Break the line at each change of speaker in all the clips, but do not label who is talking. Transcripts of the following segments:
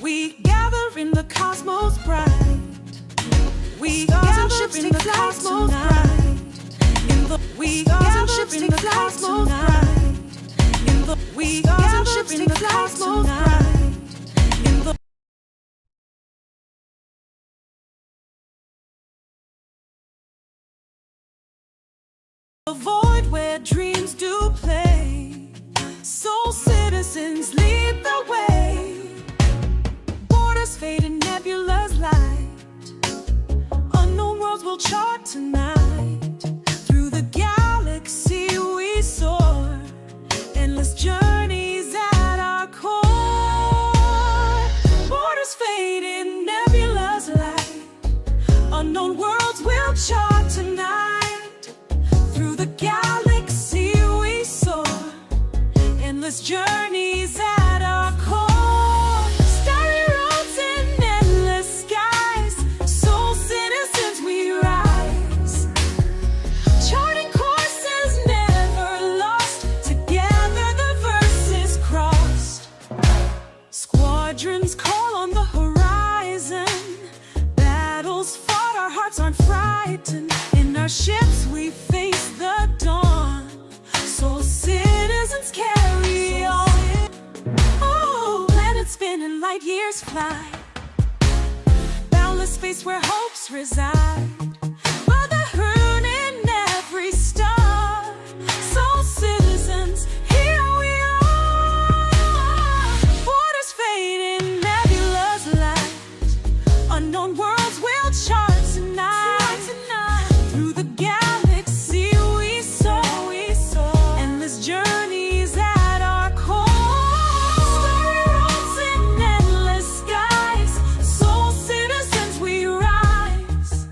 We gather in the cosmos bright. We gather in the cosmos bright. We gather in the cosmos bright. We gather in the cosmos bright. The void where dreams do play. Soul citizens lead the way. Borders fade in nebula's light. Unknown worlds will chart tonight. Through the galaxy we soar. Endless journeys at our core. Borders fade in nebula's light. Unknown worlds will chart tonight. Through the galaxy we soar. Endless journeys at our core. Starry roads in endless skies. Soul citizens we rise. Charting courses never lost. Together the verses crossed. Squadrons call on the horizon. Battles fought, our hearts aren't frightened. In our ships we face the dawn. Soul citizens carry on. Oh, planets spin and light years fly. Boundless space where hopes reside. Brotherhood in every star. Soul citizens, here we are. Borders fade in nebula's light. Unknown worlds will chart tonight. Through the galaxy we soar. Endless journeys at our core. Starry roads in endless skies. Soul citizens we rise.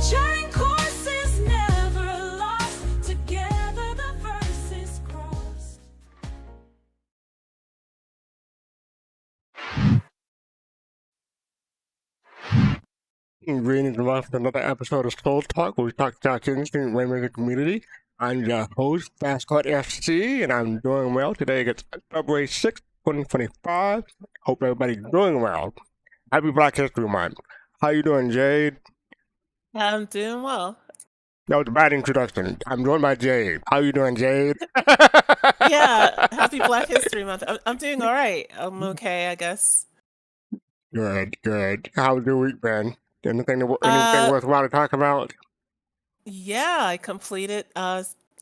Charting courses never lost. Together the verses crossed.
Greetings and welcome to another episode of Soul Talk, where we talk to our students in the Waymaker community. I'm your host, fastcart FC, and I'm doing well. Today it's February 6th, 2025. Hope everybody's doing well. Happy Black History Month. How you doing, Jade?
I'm doing well.
That was a bad introduction. I'm joined by Jade. How you doing, Jade?
Yeah, happy Black History Month. I'm doing all right. I'm okay, I guess.
Good, good. How's your week been? Anything worthwhile to talk about?
Yeah, I completed the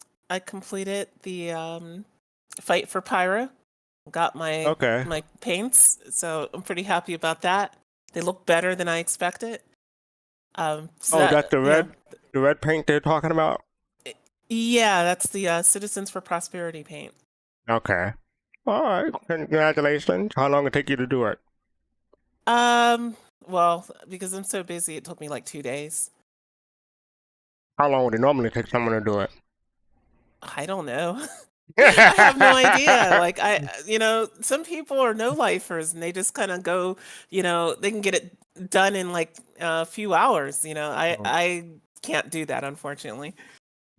fight for Pyro. Got my my paints, so I'm pretty happy about that. They look better than I expected.
That's the red paint they're talking about?
Yeah, that's the Citizens for Prosperity paint.
Okay. All right. Congratulations. How long did it take you to do it?
Well, because I'm so busy, it took me like 2 days.
How long would it normally take someone to do it?
I don't know. I have no idea. Like some people are no-lifers and they just kind of go, they can get it done in like a few hours. I can't do that, unfortunately.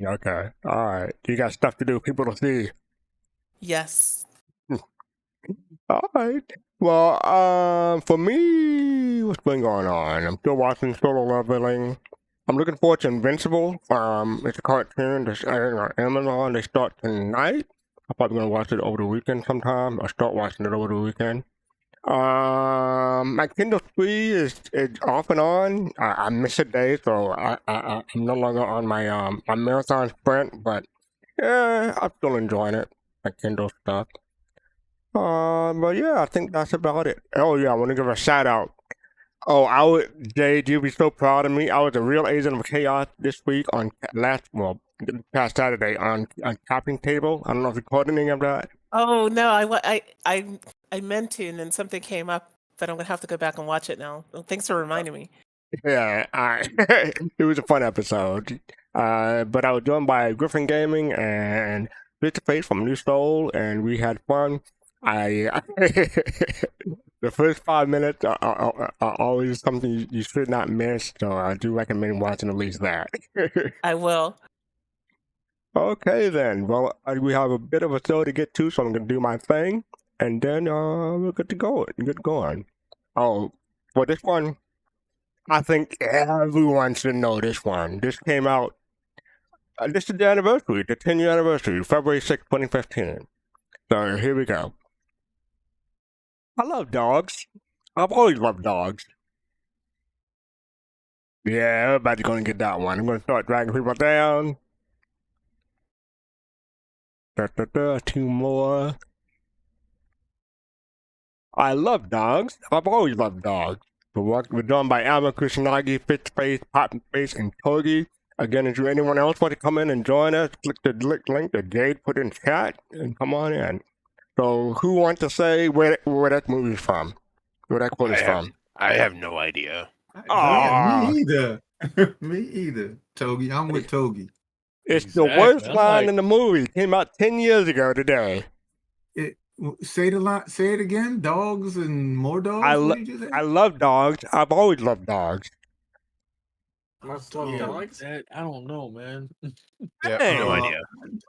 Okay. All right. You got stuff to do, people to see.
Yes.
All right. Well, for me, what's been going on? I'm still watching Solo Leveling. I'm looking forward to Invincible. It's a cartoon that's airing on Amazon. They start tonight. I'm probably gonna watch it over the weekend sometime. I'll start watching it over the weekend. My Kindle 3 is off and on. I miss a day, so I'm no longer on my my marathon sprint. But yeah, I'm still enjoying it. My Kindle stuff. But yeah, I think that's about it. Oh yeah, I want to give a shout out. Oh, Jade, you'd be so proud of me. I was a real agent of chaos this week past Saturday on Capping Table. I don't know if you caught any of that.
Oh no, I meant to, and then something came up, but I'm gonna have to go back and watch it now. Well, thanks for reminding me.
Yeah, it was a fun episode. But I was joined by Griffin Gaming and Mr. Face from New Soul, and we had fun. The first 5 minutes are always something you should not miss, so I do recommend watching at least that.
I will.
Okay then, well, we have a bit of a show to get to, so I'm going to do my thing. and then we're good to go. Good to go on. Oh, for this one, I think everyone should know this one. This came out. This is the anniversary, the 10-year anniversary, February 6th, 2015. So here we go. I love dogs. I've always loved dogs. Yeah, everybody's gonna get that one. I'm gonna start dragging people down. Two more. I love dogs. I've always loved dogs. The work was done by Alma Kusanagi, Fitchface, Pottenface, and Togi. Again, if anyone else want to come in and join us, click the link that Jade put in chat and come on in. So, who wants to say where that movie's from? Where that quote is from?
I have no idea.
Aw.
Me either. Me either. Togi, I'm with Togi.
It's the worst line in the movie. Came out 10 years ago today.
Say it again. Dogs and more dogs.
I love dogs. I've always loved dogs.
Dogs? I don't know, man.
Yeah, no idea.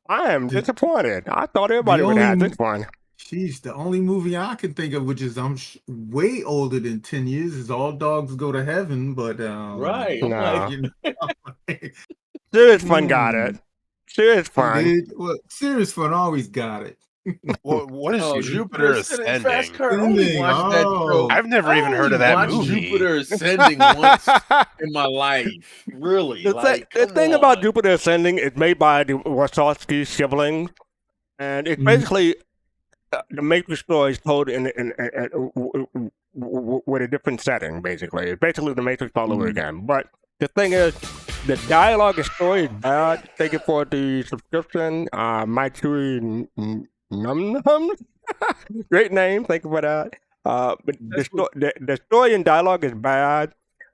I am disappointed. I thought everybody would have this one.
She's the only movie I can think of, which is way older than 10 years, is All Dogs Go to Heaven. But
right,
no.
You know,
Serious Fun got it. Serious Fun.
Well, Serious Fun always got it.
What is Jupiter Ascending?
Oh.
I've never even heard of that movie.
Jupiter Ascending once in my life. Really?
The thing about Jupiter Ascending is made by the Wachowski siblings, and it's basically the Matrix story is told in with a different setting. Basically, it's basically the Matrix all over again. But the thing is, the dialogue and story is bad. Thank you for the subscription, Maituri Num. Great name, thank you for that. But the story and dialogue is bad,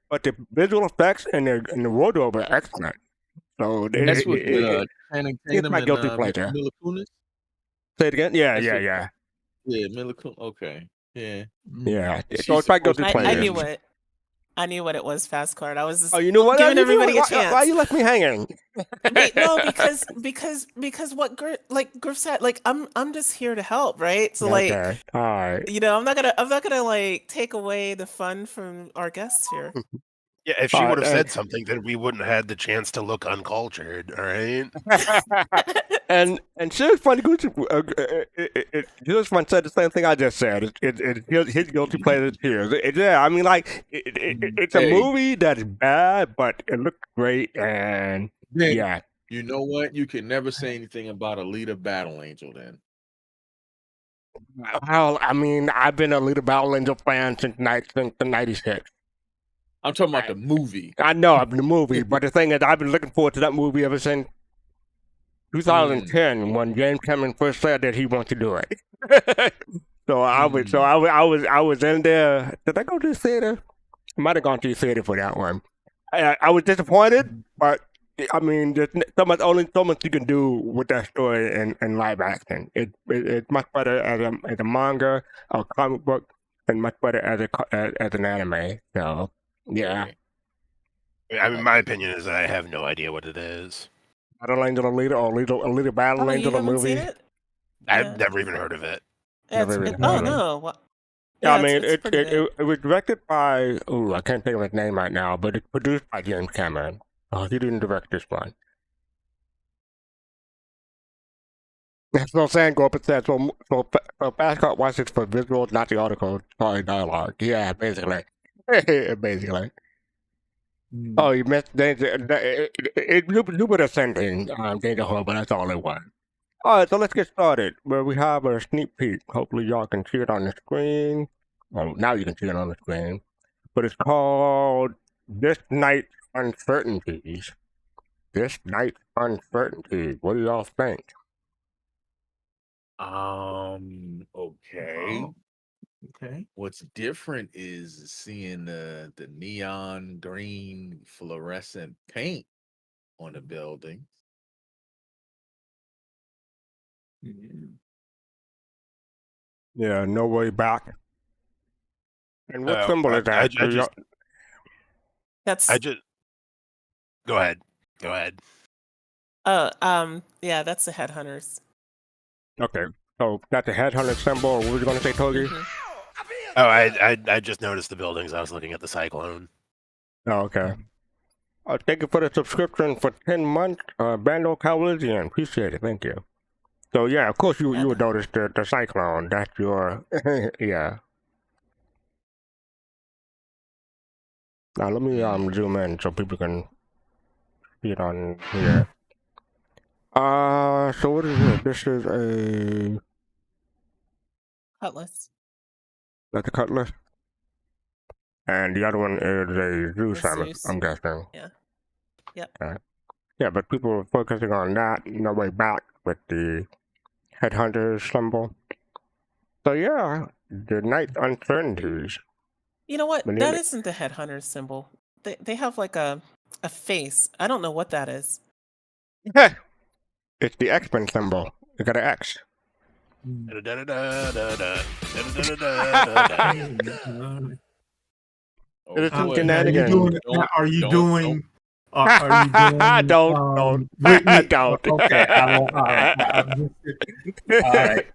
but the visual effects and the wardrobe are excellent. So
that's what
it's my guilty pleasure.
Mila Kunis?
Say it again. Yeah.
Yeah, Mila Kunis. Okay. Yeah.
So it's my guilty pleasure.
I knew what it was. Fastcart. I was just
you know what?
giving everybody a chance.
Why you left me hanging?
No, because what Griff said, like I'm just here to help, right? So
Okay. All right.
you know, I'm not gonna like take away the fun from our guests here.
Yeah, if she would have said something, then we wouldn't have had the chance to look uncultured. All right.
and Serious Fun Serious Fun said the same thing I just said. His guilty pleasure here. Yeah, I mean, like it's a movie that's bad, but it looks great, and yeah.
You know what? You can never say anything about Alita Battle Angel then.
Well, I mean, I've been a Alita Battle Angel fan since the 96.
I'm talking about the movie.
I know the movie, but the thing is, I've been looking forward to that movie ever since 2010 when James Cameron first said that he wants to do it. I was in there. Did I go to the theater? I might have gone to the theater for that one. I was disappointed, but I mean, there's only so much you can do with that story in live action. It's much better as a manga or comic book, and much better as an anime. So. Yeah.
I mean, my opinion is that I have no idea what it is.
Battle Angel Alita or Alita Battle Angel
you
movie?
seen it?
I've never even heard of it.
No. Well,
yeah, I mean, it was directed by, I can't think of his name right now, but it's produced by James Cameron. He didn't direct this one. So saying go up and said, so Fastcart watch it for visuals, not the article, sorry, dialogue. Yeah, basically. Basically. Oh, you missed Danger. Jupiter Ascending, Danger Hole, but that's all it was. Alright, so let's get started. Where we have a sneak peek. Hopefully y'all can see it on the screen. Well, now you can see it on the screen. But it's called This Night's Uncertainties. This Night's Uncertainties. What do y'all think?
Okay. Okay. What's different is seeing the neon green fluorescent paint on the building.
Yeah, No Way Back. And what symbol is that?
Go ahead.
Yeah, that's the Headhunters.
Okay. So that's a headhunter symbol. What were you going to say, Togi?
Oh, I just noticed the buildings. I was looking at the cyclone.
Oh, okay. Thank you for the subscription for 10 months, Bando Calrissian. Appreciate it. Thank you. So, yeah, of course you would notice the cyclone. That's your... yeah. Now, let me zoom in so people can see it on here. So what is it? This is a...
Cutlass.
That's a cutlass? And the other one is a Zeus, I'm guessing.
Yeah. Yep.
Okay. Yeah, but people are focusing on that, no way back with the headhunter symbol. So yeah, the night uncertainties.
You know what? That isn't the headhunter symbol. They have like a face. I don't know what that is.
It's the X-Men symbol. You got an X. It is some shenanigans.
Are you doing?
Don't.
Whitney?
Don't.
Okay, I won't. All right.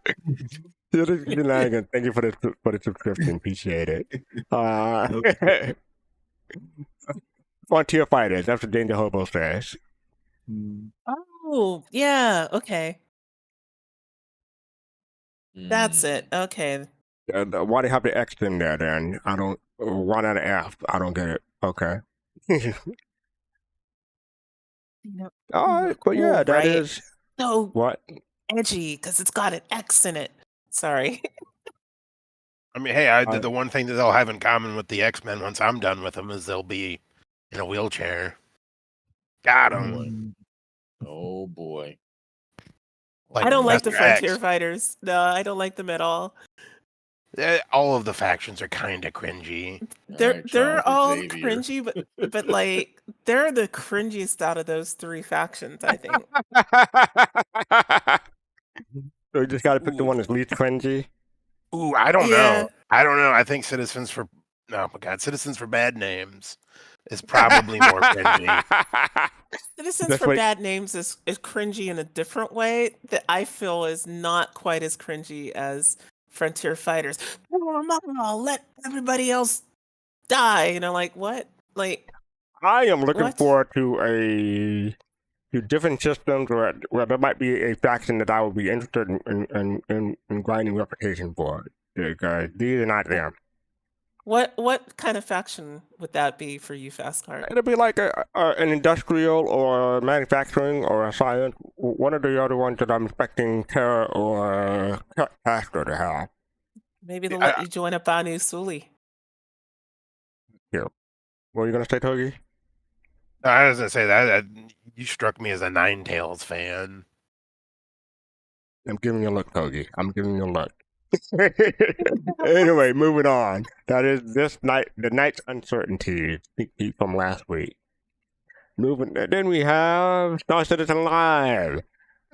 It is shenanigans. Thank you for the subscription. Appreciate it. Frontier Fighters. That's what Danger Hobo says.
Oh, yeah. Okay. That's it. Okay.
Why they have the X in there then? I don't. Why not an F? I don't get it. Okay. All right, but yeah, that is
so
what
edgy because it's got an X in it. Sorry.
I mean, hey, the one thing that they'll have in common with the X-Men once I'm done with them is they'll be in a wheelchair. Got them.
Oh boy.
I don't like the Frontier Fighters. No, I don't like them at all.
All of the factions are kind of cringy.
They're all cringy, but like they're the cringiest out of those three factions, I think.
So you just got to pick the one that's least cringy.
Ooh, I don't know. I think Citizens for Bad Names is probably more cringy.
Citizens for Bad Names is cringy in a different way that I feel is not quite as cringy as Frontier Fighters. Oh, let everybody else die. You know, like what? Like
I am looking forward to different systems where there might be a faction that I would be interested in grinding reputation for. Because these are not them.
What kind of faction would that be for you, Fastcart?
It'll be like an industrial or manufacturing or a science. One of the other ones that I'm expecting Terra or Castro to have.
Maybe they'll let you join a Banu Suli.
Yeah. What are you going to say, Togi?
I was going to say that you struck me as a Ninetales fan.
I'm giving you a look, Togi. I'm giving you a look. Anyway, moving on. That is the night's uncertainties from last week. Then we have Star Citizen Live.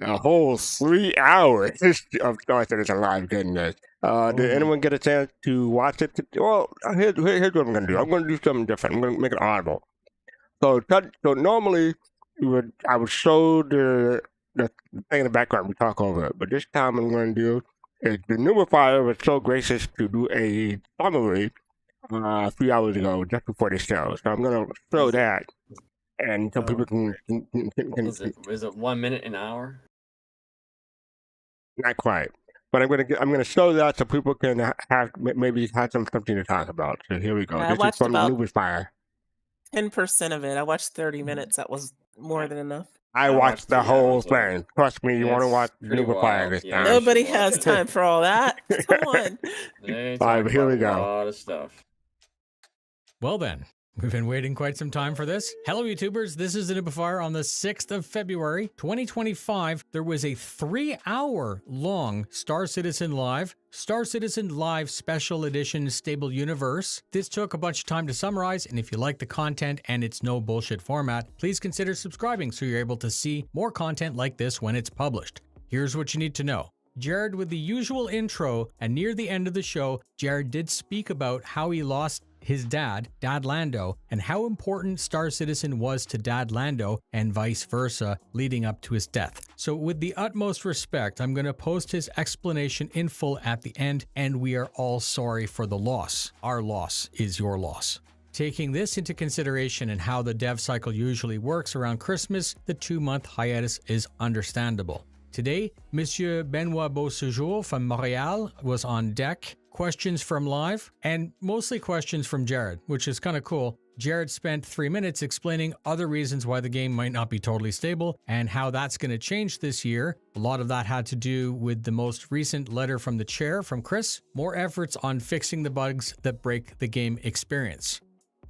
A whole 3 hours of Star Citizen Live. Goodness. Did anyone get a chance to watch it? Well, here's what I'm going to do. I'm going to do something different. I'm going to make it audible. So normally I would show the thing in the background. We talk over it. But this time I'm going to do is the Numifier was so gracious to do a summary 3 hours ago, just before the show. So I'm going to show that. And so people can
is it 1 minute an hour?
Not quite, but I'm gonna show that so people can have something to talk about. So here we go.
I
this is from Numifier.
10% of it. I watched 30 minutes. That was more than enough.
I watched the whole thing. Trust me, you want to watch Numifier this time.
Nobody has time for all that. Come on.
All right, here we go.
A lot of stuff.
Well then, we've been waiting quite some time for this. Hello YouTubers, this is the Numifier. On the 6th of February, 2025, there was a 3-hour long Star Citizen Live Special Edition Stable Universe. This took a bunch of time to summarize, and if you like the content and it's no bullshit format, please consider subscribing so you're able to see more content like this when it's published. Here's what you need to know. Jared with the usual intro, and near the end of the show, Jared did speak about how he lost his dad, Dad Lando, and how important Star Citizen was to Dad Lando and vice versa leading up to his death. So with the utmost respect, I'm going to post his explanation in full at the end, and we are all sorry for the loss. Our loss is your loss. Taking this into consideration and how the dev cycle usually works around Christmas, the 2-month hiatus is understandable. Today, Monsieur Benoit Beausejour from Montreal was on deck. Questions from live, and mostly questions from Jared, which is kind of cool. Jared spent 3 minutes explaining other reasons why the game might not be totally stable and how that's going to change this year. A lot of that had to do with the most recent letter from the chair from Chris, more efforts on fixing the bugs that break the game experience.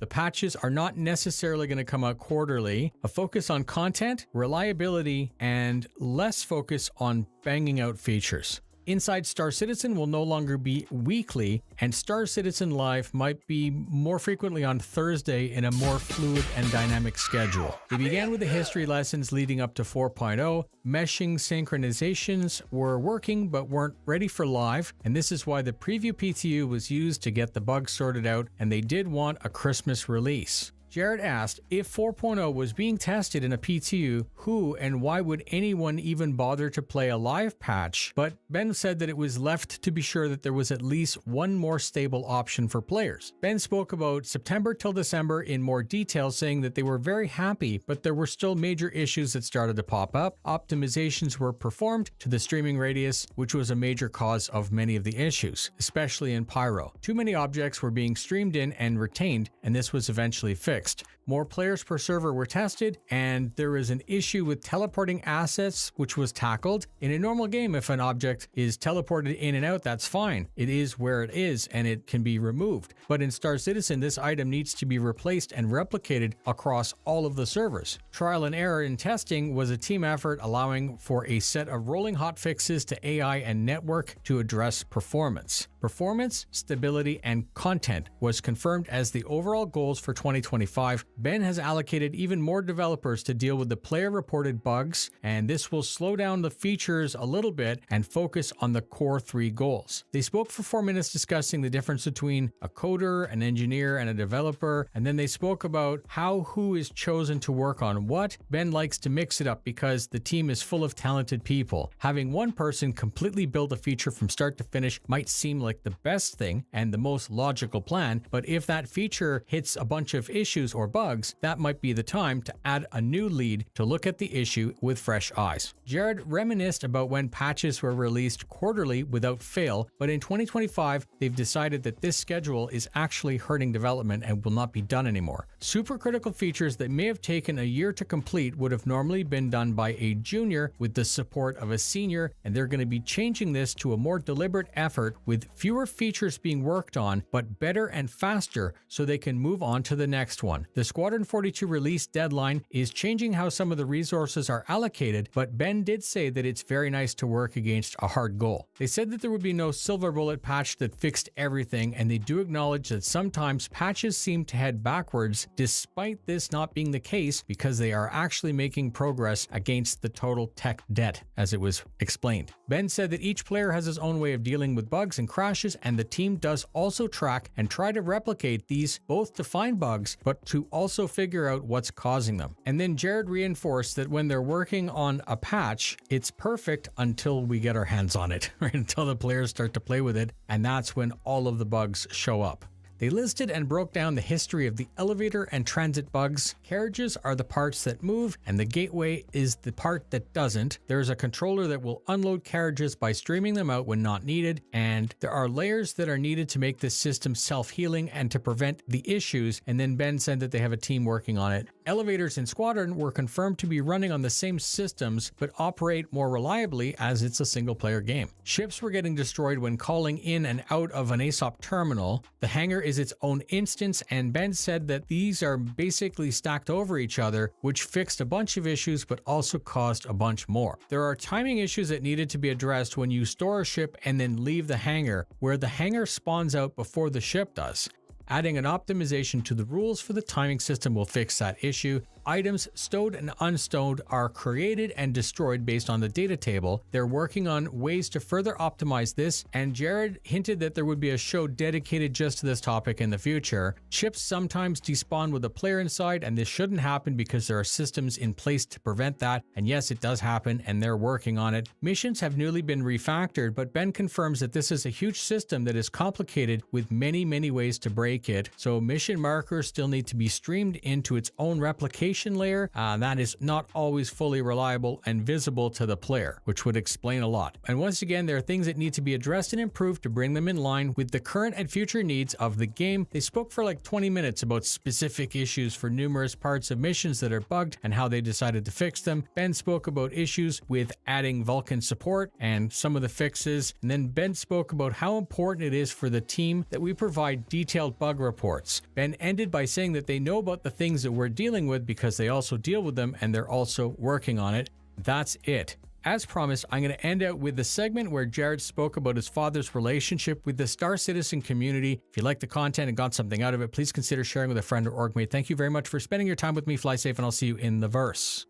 The patches are not necessarily going to come out quarterly, a focus on content, reliability, and less focus on banging out features. Inside Star Citizen will no longer be weekly, and Star Citizen Live might be more frequently on Thursday in a more fluid and dynamic schedule. They began with the history lessons leading up to 4.0. Meshing synchronizations were working but weren't ready for live, and this is why the preview PTU was used to get the bugs sorted out, and they did want a Christmas release. Jared asked if 4.0 was being tested in a PTU, who and why would anyone even bother to play a live patch, but Ben said that it was left to be sure that there was at least one more stable option for players. Ben spoke about September till December in more detail, saying that they were very happy, but there were still major issues that started to pop up. Optimizations were performed to the streaming radius, which was a major cause of many of the issues, especially in Pyro. Too many objects were being streamed in and retained, and this was eventually fixed. More players per server were tested, and there is an issue with teleporting assets, which was tackled. In a normal game, if an object is teleported in and out, that's fine. It is where it is, and it can be removed. But in Star Citizen, this item needs to be replaced and replicated across all of the servers. Trial and error in testing was a team effort, allowing for a set of rolling hotfixes to AI and network to address performance. Performance, stability, and content was confirmed as the overall goals for 2025. Ben has allocated even more developers to deal with the player-reported bugs, and this will slow down the features a little bit and focus on the core 3 goals. They spoke for 4 minutes discussing the difference between a coder, an engineer, and a developer, and then they spoke about who is chosen to work on what. Ben likes to mix it up because the team is full of talented people. Having one person completely build a feature from start to finish might seem like the best thing and the most logical plan, but if that feature hits a bunch of issues or bugs, that might be the time to add a new lead to look at the issue with fresh eyes. Jared reminisced about when patches were released quarterly without fail, but in 2025, they've decided that this schedule is actually hurting development and will not be done anymore. Supercritical features that may have taken a year to complete would have normally been done by a junior with the support of a senior, and they're going to be changing this to a more deliberate effort with fewer features being worked on, but better and faster so they can move on to the next one. The Squadron 42 release deadline is changing how some of the resources are allocated, but Ben did say that it's very nice to work against a hard goal. They said that there would be no silver bullet patch that fixed everything, and they do acknowledge that sometimes patches seem to head backwards, despite this not being the case because they are actually making progress against the total tech debt, as it was explained. Ben said that each player has his own way of dealing with bugs and crashes, and the team does also track and try to replicate these, both to find bugs, but to also figure out what's causing them. And then Jared reinforced that when they're working on a patch, it's perfect until we get our hands on it, right? Until the players start to play with it, and that's when all of the bugs show up. They listed and broke down the history of the elevator and transit bugs. Carriages are the parts that move, and the gateway is the part that doesn't. There's a controller that will unload carriages by streaming them out when not needed, and there are layers that are needed to make this system self-healing and to prevent the issues, and then Ben said that they have a team working on it. Elevators in Squadron were confirmed to be running on the same systems, but operate more reliably as it's a single-player game. Ships were getting destroyed when calling in and out of an ASOP terminal. The hangar is its own instance, and Ben said that these are basically stacked over each other, which fixed a bunch of issues but also caused a bunch more. There are timing issues that needed to be addressed when you store a ship and then leave the hangar, where the hangar spawns out before the ship does. Adding an optimization to the rules for the timing system will fix that issue. Items stowed and unstowed are created and destroyed based on the data table. They're working on ways to further optimize this, and Jared hinted that there would be a show dedicated just to this topic in the future. Chips sometimes despawn with a player inside, and this shouldn't happen because there are systems in place to prevent that, and yes, it does happen, and they're working on it. Missions have newly been refactored, but Ben confirms that this is a huge system that is complicated with many ways to break it, so mission markers still need to be streamed into its own replication layer. That is not always fully reliable and visible to the player, which would explain a lot. And once again, there are things that need to be addressed and improved to bring them in line with the current and future needs of the game. They spoke for like 20 minutes about specific issues for numerous parts of missions that are bugged and how they decided to fix them. Ben spoke about issues with adding Vulcan support and some of the fixes, and then Ben spoke about how important it is for the team that we provide detailed bug reports. Ben ended by saying that they know about the things that we're dealing with because they also deal with them and they're also working on it. That's it. As promised, I'm going to end out with the segment where Jared spoke about his father's relationship with the Star Citizen community. If you liked the content and got something out of it, please consider sharing with a friend or orgmate. Thank you very much for spending your time with me. Fly safe, and I'll see you in the verse.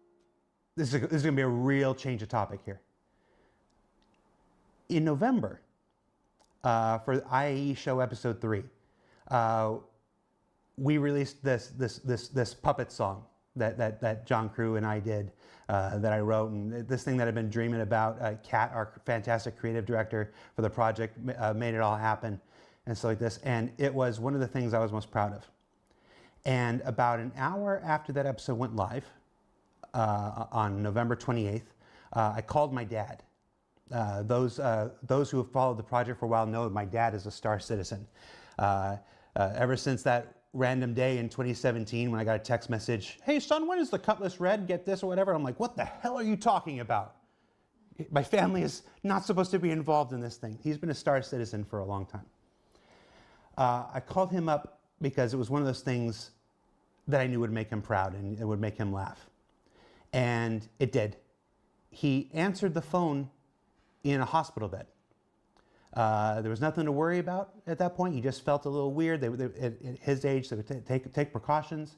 This is going to be a real change of topic here. In November, for IAE show episode 3, we released this puppet song that John Crew and I did, that I wrote, and this thing that I've been dreaming about. Kat, our fantastic creative director for the project, made it all happen, and so like this. And it was one of the things I was most proud of. And about an hour after that episode went live, on November 28th, I called my dad. Those who have followed the project for a while know my dad is a Star Citizen. Ever since that random day in 2017 when I got a text message, "Hey son, when is the Cutlass Red? Get this," or whatever. I'm like, what the hell are you talking about? My family is not supposed to be involved in this thing. He's been a Star Citizen for a long time. I called him up because it was one of those things that I knew would make him proud and it would make him laugh. And it did. He answered the phone in a hospital bed. There was nothing to worry about at that point. He just felt a little weird. At his age, they would take precautions.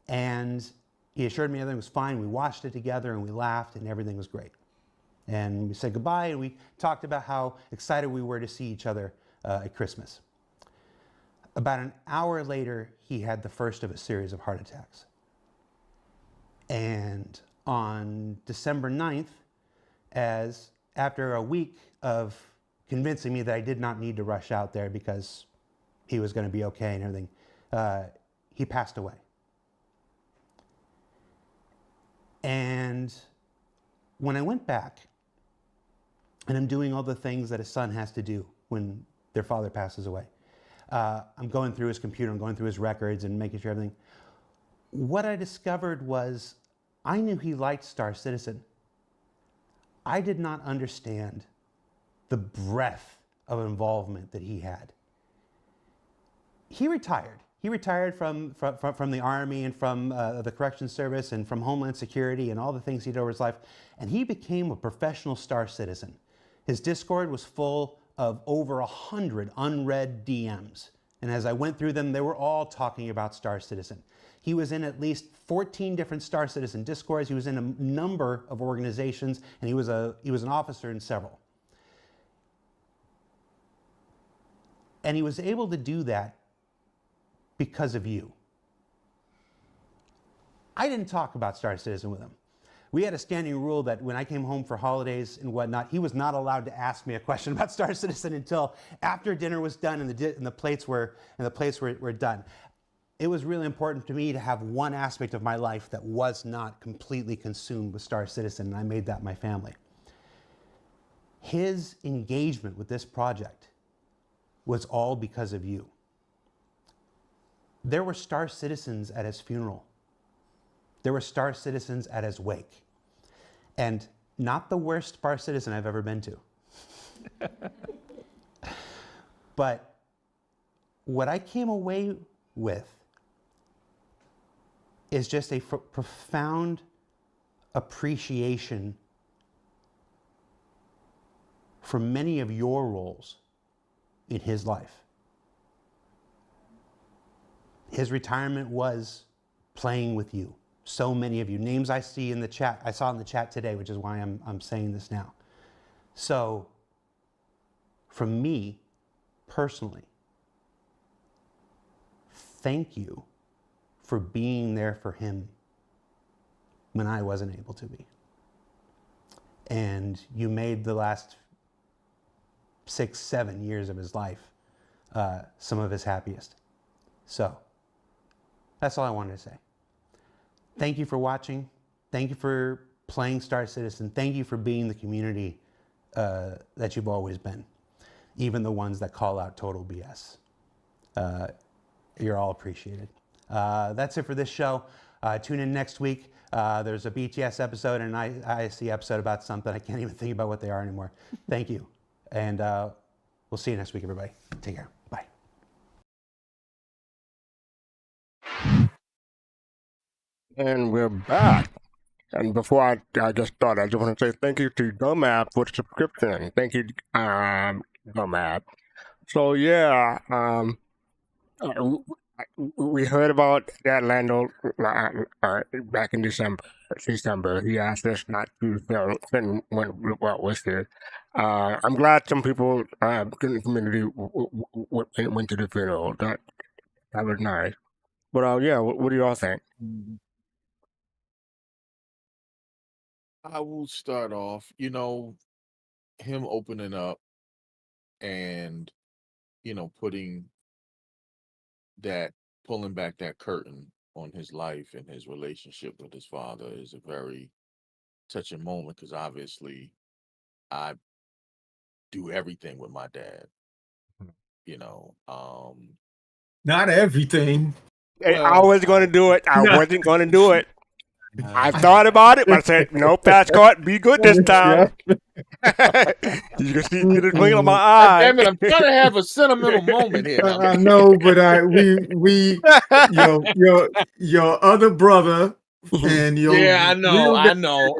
And he assured me everything was fine. We watched it together and we laughed and everything was great. And we said goodbye and we talked about how excited we were to see each other at Christmas. About an hour later, he had the first of a series of heart attacks. And on December 9th, after a week of convincing me that I did not need to rush out there because he was going to be okay and everything, he passed away. And when I went back, and I'm doing all the things that a son has to do when their father passes away, I'm going through his computer, I'm going through his records and making sure everything. What I discovered was I knew he liked Star Citizen. I did not understand the breadth of involvement that he had. He retired. He retired from the Army and from the Corrections Service and from Homeland Security and all the things he did over his life, and he became a professional Star Citizen. His Discord was full of over 100 unread DMs, and as I went through them, they were all talking about Star Citizen. He was in at least 14 different Star Citizen Discords. He was in a number of organizations, and he was an officer in several. And he was able to do that because of you. I didn't talk about Star Citizen with him. We had a standing rule that when I came home for holidays and whatnot, he was not allowed to ask me a question about Star Citizen until after dinner was done and the plates were done. It was really important to me to have one aspect of my life that was not completely consumed with Star Citizen, and I made that my family. His engagement with this project was all because of you. There were Star Citizens at his funeral. There were Star Citizens at his wake. And not the worst Star Citizen I've ever been to. But what I came away with is just a profound appreciation for many of your roles in his life. His retirement was playing with you, so many of you. Names I see in the chat, I saw in the chat today, which is why I'm saying this now. So, from me, personally, thank you for being there for him when I wasn't able to be. And you made the last 6, 7 years of his life some of his happiest. So, that's all I wanted to say. Thank you for watching. Thank you for playing Star Citizen. Thank you for being the community that you've always been, even the ones that call out total BS. You're all appreciated. That's it for this show. Tune in next week. There's a BTS episode and an ISC episode about something. I can't even think about what they are anymore. Thank you. And we'll see you next week, everybody. Take care. Bye.
And we're back. And before I just start, I just want to say thank you to Dumap for the subscription. Thank you, Dumap. So yeah, we heard about that Lando back in December. He asked us not to film when what was there. I'm glad some people in the community went to the funeral. That was nice. But yeah, what do y'all think?
I will start off, him opening up and, pulling back that curtain on his life and his relationship with his father is a very touching moment because obviously I do everything with my dad,
Not everything.
I was going to do it. I
No.
wasn't going to do it. I thought about it, but I said, no, fastcart, be good this time. You can see the twinkle of my eye.
Damn it, I'm trying to have a sentimental moment here.
I know, but your other brother and your
I know.
I
know.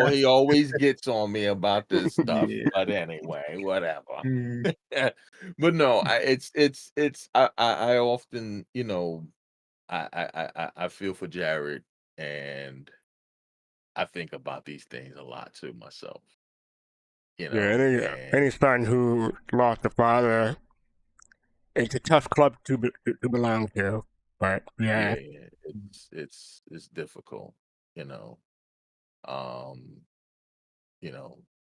He always gets on me about this stuff, but anyway, whatever. But no, I often, I feel for Jared, and I think about these things a lot too myself.
Any son who lost a father, it's a tough club to belong to. But yeah,
it's difficult,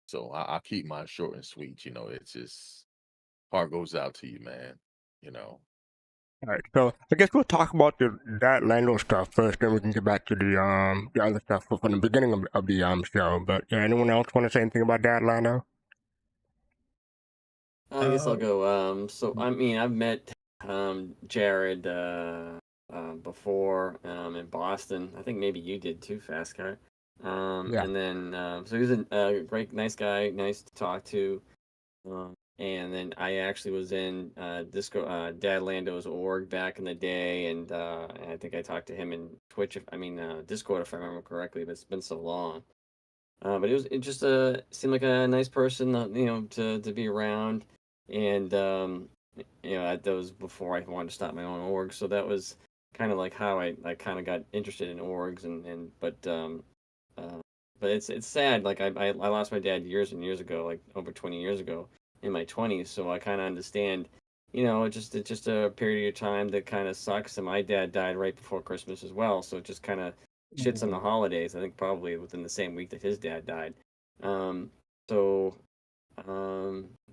So I'll keep mine short and sweet. It's just heart goes out to you, man.
All right, so I guess we'll talk about that Lando stuff first, then we can get back to the other stuff from the beginning of the show. But yeah, anyone else want to say anything about that, Lando?
I guess I'll go. So I mean, I've met Jared before in Boston. I think maybe you did too, Fastcart.
Yeah.
And then so he's a great, nice guy, nice to talk to. And then I actually was in Dad Lando's org back in the day, and I think I talked to him in Discord if I remember correctly, but it's been so long. But it just seemed like a nice person, to be around, and that was before I wanted to start my own org, so that was kind of like how I kind of got interested in orgs, but it's sad. Like I lost my dad years and years ago, like over 20 years ago, in my 20s, so I kind of understand. It's just a period of time that kind of sucks, and my dad died right before Christmas as well, so it just kind of shits on the holidays. I think probably within the same week that his dad died.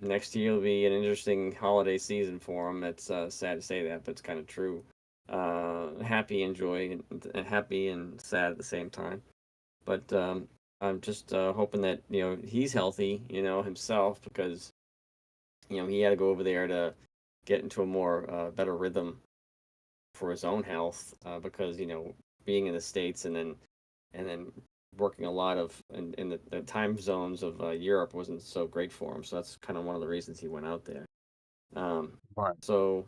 Next year will be an interesting holiday season for him. It's sad to say that, but it's kind of true. Happy and joy, and happy and sad at the same time. But I'm just hoping that he's healthy, himself, because he had to go over there to get into a more better rhythm for his own health, because being in the States and then working a lot of in the time zones of Europe wasn't so great for him. So that's kind of one of the reasons he went out there.
Right.
So,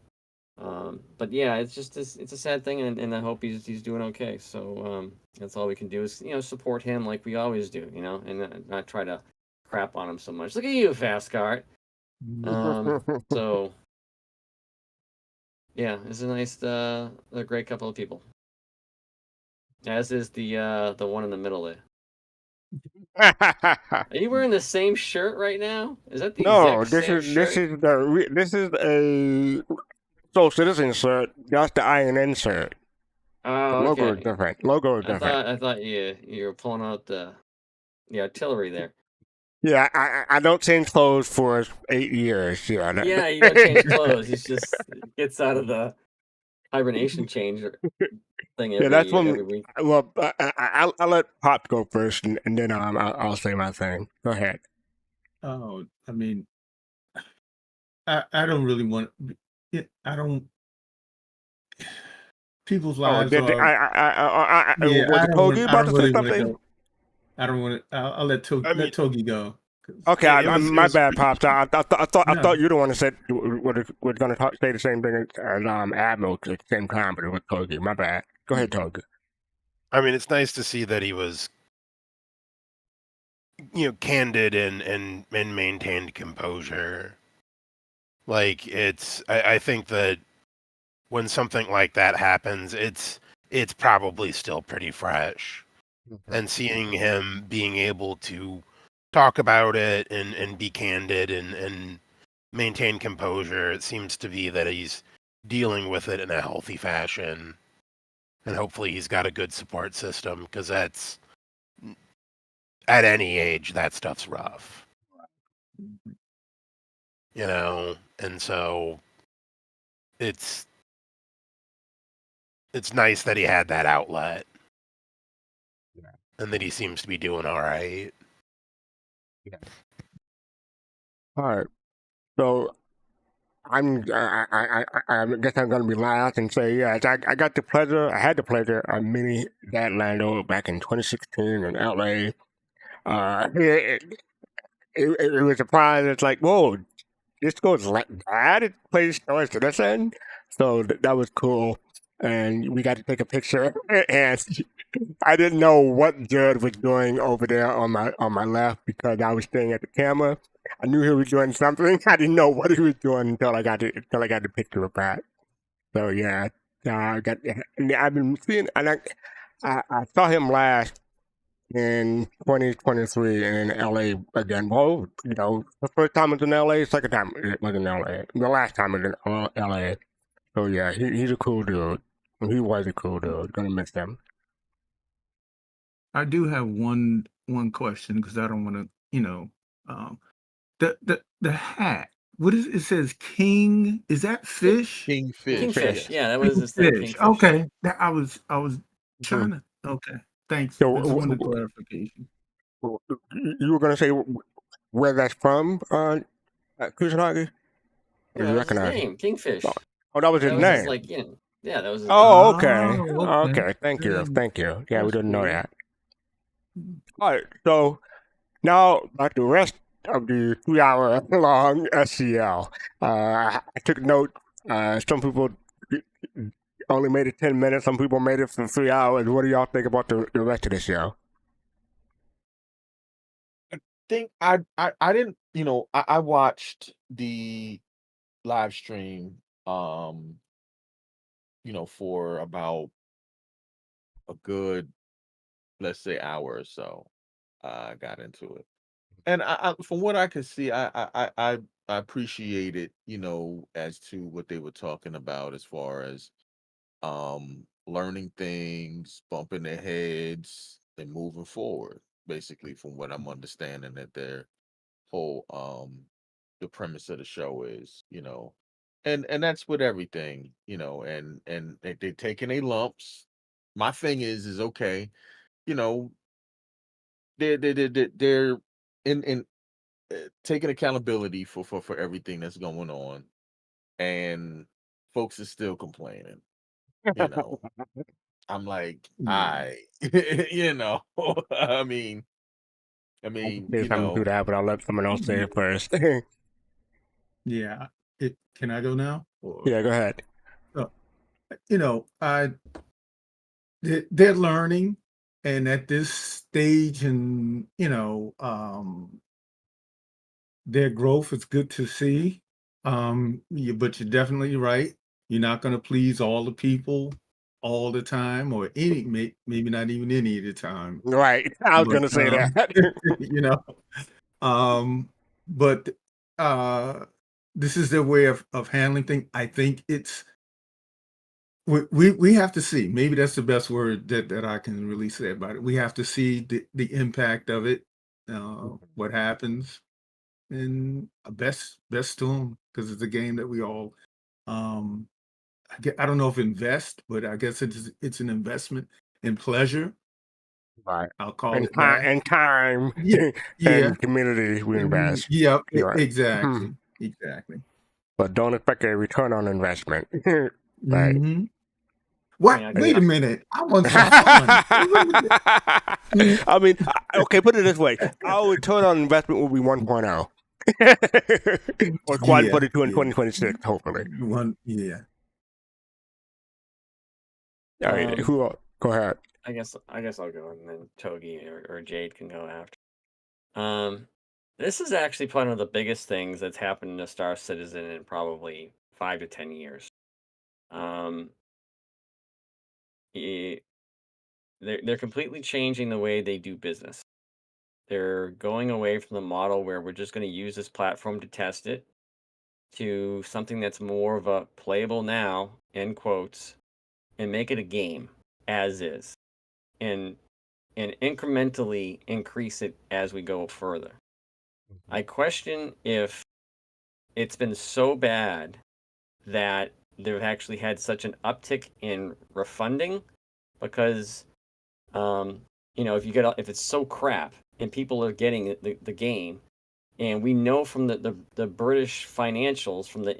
but yeah, it's a sad thing, and I hope he's doing okay. So that's all we can do is support him like we always do, and not try to crap on him so much. Look at you, Fastcart. So yeah, it's a great couple of people. As is the one in the middle there. Are you wearing the same shirt right now? Is that the
No,
exact same shirt?
this is a Soul Citizen shirt. That's the INN shirt. The
Oh,
logo is
okay.
different. Logo is different.
I thought you were pulling out the artillery there.
Yeah, I don't change clothes for 8 years. Yeah,
Yeah, you don't change clothes. He's just gets out of the hibernation change thing
Yeah, that's
every
when.
week.
Well, I'll let Pop go first, and then I'll say my thing. Go ahead.
Oh, I mean, I don't really want. I don't. People's
Oh,
lives are. Yeah,
was
I
it
don't
Togi
want. I
about
don't
to say
really want to
something?
go. I don't want to. I'll let
I mean,
let Togi go. 'Cause
Okay,
it was
my bad, Pops. I thought
No.
you the one that said was going to say the same thing as Admiral at the same time, but it was Togi. My bad. Go ahead, Togi.
I mean, it's nice to see that he was, candid and maintained composure. Like I think that when something like that happens, it's probably still pretty fresh. And seeing him being able to talk about it and be candid and maintain composure, it seems to be that he's dealing with it in a healthy fashion. And hopefully he's got a good support system, because that's, at any age, that stuff's rough. And so it's nice that he had that outlet. And that he seems to be doing all right.
All right. So I guess I'm gonna be last and say yes. I got the pleasure. I had the pleasure of meeting Dad Lando back in 2016 in LA. It was a surprise. It's like, whoa, this goes like that. It plays Star Citizen, so that was cool. And we got to take a picture. And I didn't know what Jared was doing over there on my left because I was staring at the camera. I knew he was doing something. I didn't know what he was doing until I got the picture of that. So yeah, I've been seeing, and I saw him last in 2023 in LA again. Well, the first time it was in LA, second time it was in LA, the last time it was in LA. So yeah, he's a cool dude. He was a cool dude. Gonna miss him.
I do have one question because I don't want to. The hat. What is it? Says king. Is that fish?
Kingfish.
Kingfish.
Yes.
Yeah, that was his thing.
Fish.
Kingfish.
Okay. That I was trying to. Okay. Thanks.
So
I just wanted clarification.
you were gonna say where that's from, Kusanagi?
Yeah, that was his name. Kingfish.
Oh, that was his
That was
name.
his yeah, that was his
Oh,
name.
okay.
Oh, okay.
Okay, thank you. Yeah, we
That's
didn't know
cool.
that. All right, so now about the rest of the 3-hour long SCL. I took note. Some people only made it 10 minutes. Some people made it for 3 hours. What do y'all think about the rest of the show?
Think I didn't, I watched the live stream, for about a good, let's say, hour or so. I got into it. And from what I could see, I appreciated, as to what they were talking about as far as learning things, bumping their heads, and moving forward. Basically, from what I'm understanding, that their whole the premise of the show is, and that's with everything, and they're taking a lumps. My thing is okay, you know, they're in taking accountability for everything that's going on, and folks are still complaining. You know, I'm like, I, I mean,
Say something to that, but I'll let someone else say it first.
Yeah. Can I go now? Or
Yeah, go ahead.
they're learning, and at this stage, and their growth is good to see. But you're definitely right. You're not going to please all the people all the time, or maybe not even any of the time.
Right. I was
But
gonna say that.
you know, but this is their way of handling things. I think it's we have to see. Maybe that's the best word that I can really say about it. We have to see the impact of it, what happens, and best to them, because it's a game that we all um I don't know if invest, but I guess it's an investment in pleasure.
Right.
I'll call
And
it
time
that.
and time
Yeah, yeah,
and community we invest.
yeah,
You're right.
exactly, exactly.
But don't expect a return on investment. Right.
Hmm.
I
What?
mean, I
Wait a
think
minute. I want some fun.
I mean, okay, put it this way. Our return on investment will be 1.0. Or Squadron
Yeah,
42 in
yeah.
2026, hopefully.
Yeah.
All right, who go ahead.
I guess I'll go, and then Togi or Jade can go after. This is actually one of the biggest things that's happened to Star Citizen in probably 5 to 10 years. They're completely changing the way they do business. They're going away from the model where we're just going to use this platform to test it, to something that's more of a playable now, end quotes, and make it a game as is, and incrementally increase it as we go further. I question if it's been so bad that they've actually had such an uptick in refunding, because if it's so crap and people are getting the game, and we know from the British financials from the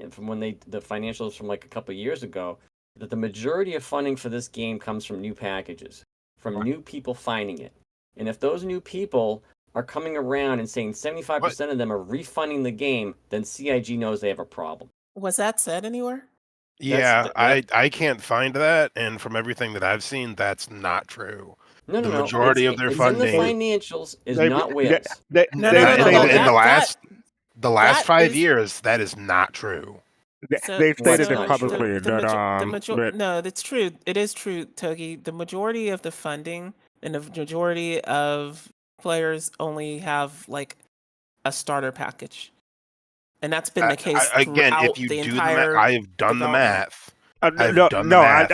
financials from like a couple of years ago, that the majority of funding for this game comes from new packages, from new people finding it. And if those new people are coming around and saying 75% of them are refunding the game, then CIG knows they have a problem.
Was that said anywhere?
Yeah, I can't find that, and from everything that I've seen, that's not true.
No,
The
no, no.
majority of their
it's in the
funding
financials is
They-
not
they-
whales.
they-
No,
they-
no, no,
they-
no,
in
that-
the last
that
5
is-
years, that is not true.
They've stated
so
it publicly
No, that's true. It is true, Togi. The majority of the funding and the majority of players only have like a starter package, and that's been the case
Again,
throughout
if you
the
do the math,
entire.
I have done the
development.
math.
No, I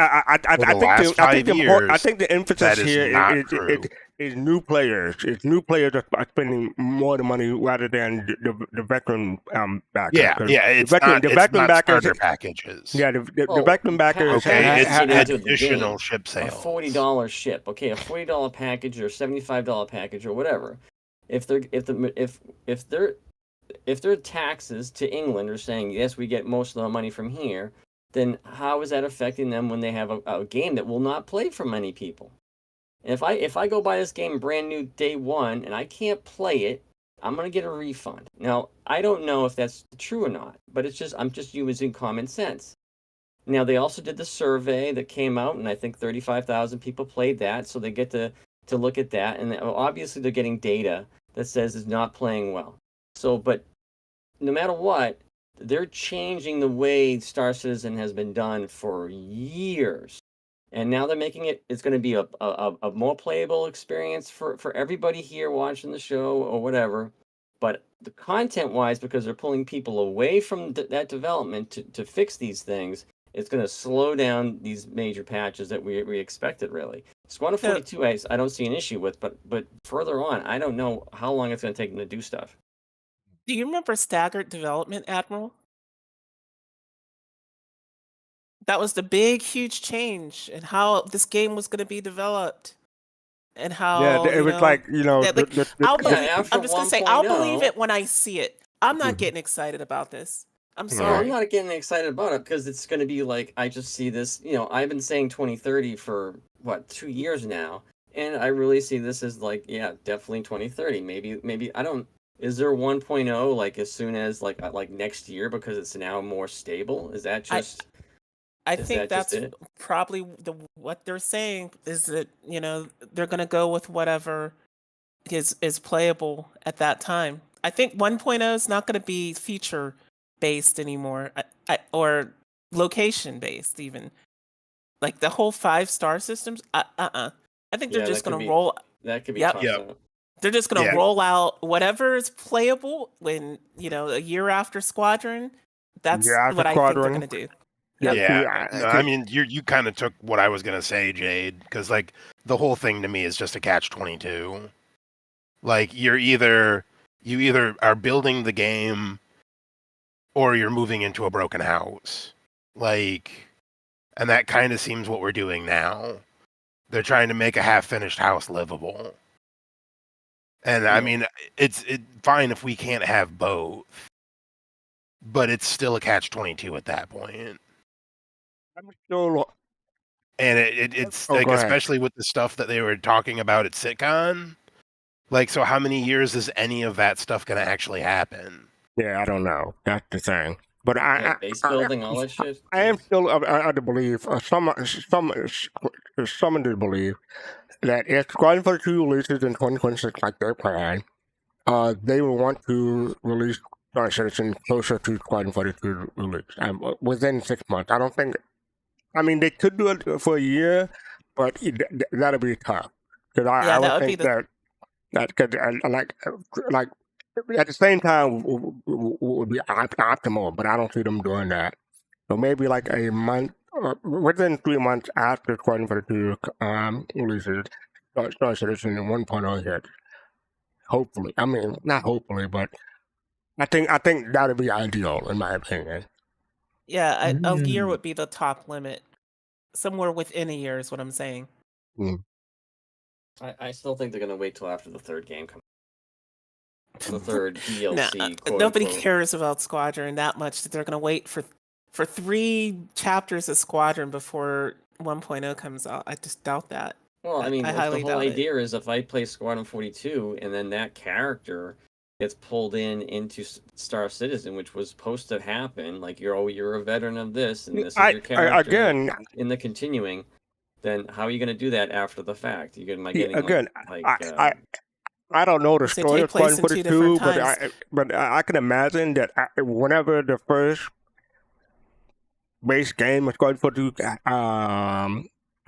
think the emphasis
that is
here
not true.
is new players. It's new players that are spending more of the money rather than the veteran backers.
Yeah, it's not starter packages.
Yeah, the veteran backers.
Okay,
it's
additional ship sales.
A $40 ship, okay, a $40 package or $75 package or whatever. If their taxes to England are saying yes, we get most of the money from here, then how is that affecting them when they have a game that will not play for many people? And if I go buy this game brand new day one and I can't play it, I'm gonna get a refund. Now I don't know if that's true or not, but I'm just using common sense. Now they also did the survey that came out, and I think 35,000 people played that, so they get to look at that, and obviously they're getting data that says it's not playing well. So, but no matter what, they're changing the way Star Citizen has been done for years. And now they're making it's going to be a more playable experience for everybody here watching the show or whatever. But the content-wise, because they're pulling people away from that development to fix these things, it's going to slow down these major patches that we expected, really. Squadron 42, I don't see an issue with, but further on, I don't know how long it's going to take them to do stuff.
Do you remember staggered development, Admiral? That was the big, huge change in how this game was going to be developed, and how
it was like
I'm just going to say I'll
1.0.
believe it when I see it. I'm not getting excited about this. I'm
No,
sorry.
I'm not getting excited about it because it's going to be like, I just see this. I've been saying 2030 for 2 years now, and I really see this as like, yeah, definitely 2030. Maybe I don't. Is there 1.0 like as soon as like next year because it's now more stable? Is that just?
I think that's probably what they're saying is that they're going to go with whatever is playable at that time. I think 1.0 is not going to be feature based anymore, or location based even. like the whole 5-star systems. I think they're
Yeah,
just
that could
gonna
be-
roll.
That could be
Yep.
tough.
Yep.
though.
They're just gonna
Yeah.
roll out whatever is playable when a year after Squadron. That's
Yeah, after
what I
Squadron.
think they're gonna do.
Yeah,
Yeah,
see,
no, I mean, you kind of took what I was gonna say, Jade, because like the whole thing to me is just a catch-22. Like you either are building the game, or you're moving into a broken house. Like, and that kind of seems what we're doing now. They're trying to make a half-finished house livable, and I
Yeah.
mean, it's fine if we can't have both, but it's still a catch-22 at that point.
I'm still.
And it's
Oh,
like,
go ahead.
especially with the stuff that they were talking about at CitizenCon. Like, so how many years is any of that stuff going to actually happen?
Yeah, I don't know. That's the thing. But
Yeah, base building, all that shit.
I am
Jeez.
still of the belief, some to believe that if Squadron 42 releases in 2026 like their plan, they will want to release Star Citizen closer to Squadron 42 release within 6 months. I don't think. I mean, they could do it for a year, but that'll be tough. Because I
that
would
would be
think
the-
that cause, like at the same time would be optimal, but I don't see them doing that. So maybe like a month, within 3 months after Squadron 42 releases, Star Citizen 1.0 hits. Hopefully, I mean not hopefully, but I think that'd be ideal in my opinion.
Yeah, a year
Mm.
would be the top limit. Somewhere within a year is what I'm saying.
I still think they're gonna wait till after the third game comes. The third
No,
DLC. quote
nobody
unquote.
cares about Squadron that much that they're going to wait for 3 chapters of Squadron before 1.0 comes out. I just doubt that.
Well, I mean,
I
if
highly
the whole
doubt it.
idea is if I play Squadron 42 and then that character gets pulled into Star Citizen, which was supposed to happen, like you're a veteran of this, and this is your character.
Again,
in the continuing, then how are you going to do that after the fact? You're going to
See,
getting
again,
like
I don't know the
They
story
take
of Squadron
place in 2
42,
different
but I can imagine that whenever the first base game of Squadron 42